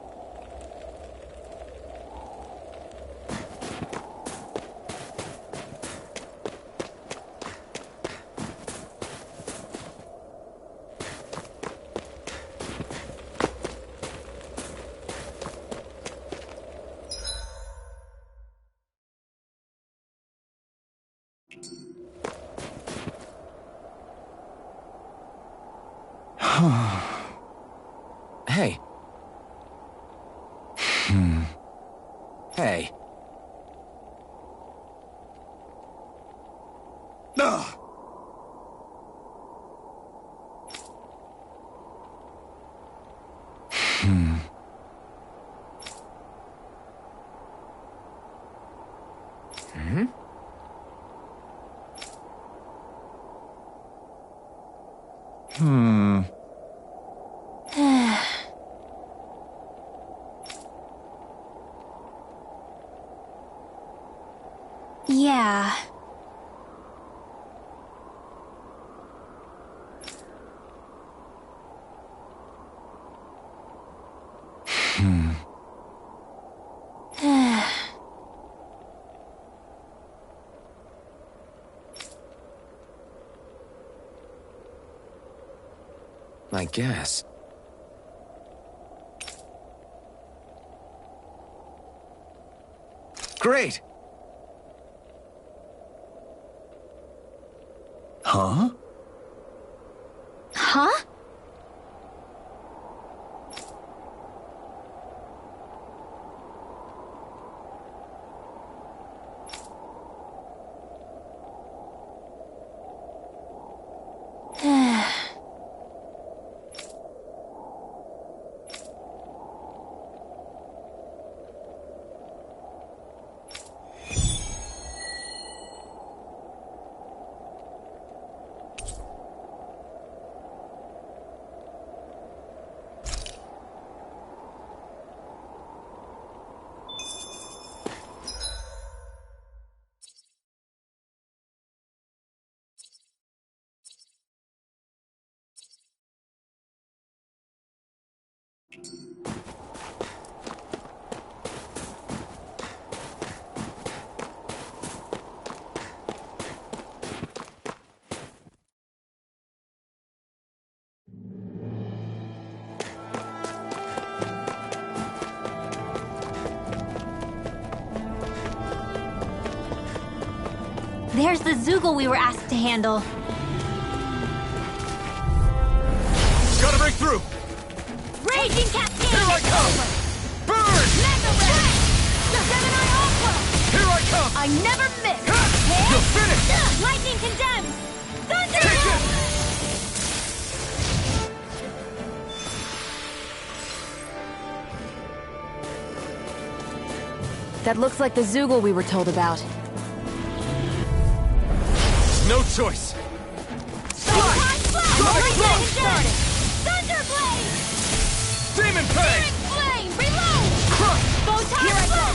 Speaker 1: Hey. Hey.
Speaker 9: Ugh.
Speaker 8: Yeah.
Speaker 1: I guess. Great!
Speaker 5: Huh?
Speaker 8: Huh? There's the Zoogle we were asked to handle.
Speaker 10: Gotta break through!
Speaker 8: Raging Cascade!
Speaker 10: Here I come! Burn!
Speaker 8: Mega Red! Gemini Aqua!
Speaker 10: Here I come!
Speaker 8: I never miss!
Speaker 10: You're finished!
Speaker 8: Lightning condemns! Thunder!
Speaker 10: Take it!
Speaker 3: That looks like the Zoogle we were told about.
Speaker 10: No choice!
Speaker 8: Slice!
Speaker 10: Strong started!
Speaker 8: Thunderblade!
Speaker 10: Demon Fang!
Speaker 8: Flame! Reload!
Speaker 10: Crush!
Speaker 8: Photon
Speaker 3: Here I go.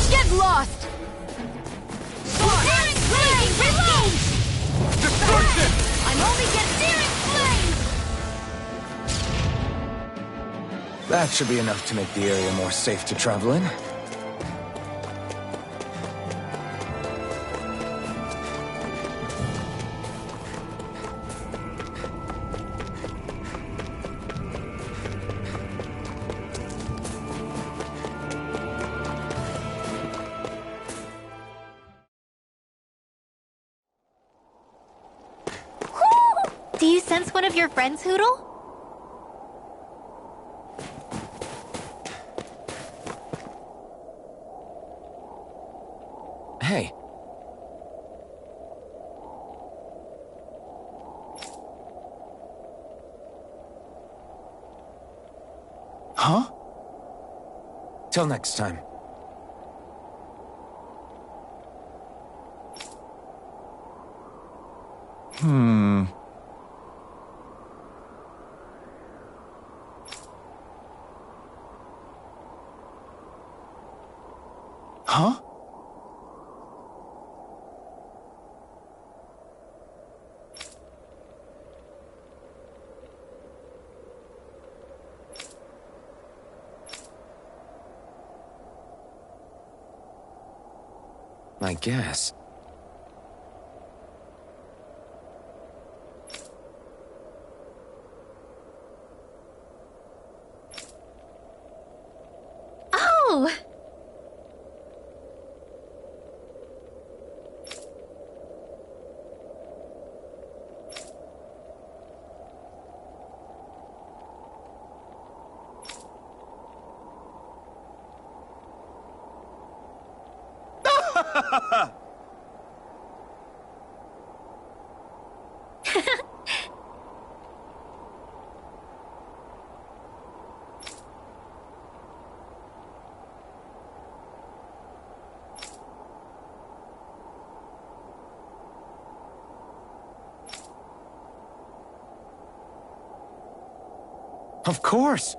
Speaker 3: Get lost!
Speaker 8: Searing Flame! Reload!
Speaker 10: Destruction!
Speaker 8: I'm only getting Searing Flame!
Speaker 1: That should be enough to make the area more safe to travel in.
Speaker 8: Do you sense one of your friends, Hootle?
Speaker 1: Hey.
Speaker 5: Huh?
Speaker 1: Till next time.
Speaker 5: Huh?
Speaker 1: I guess.
Speaker 8: Oh!
Speaker 1: Of course.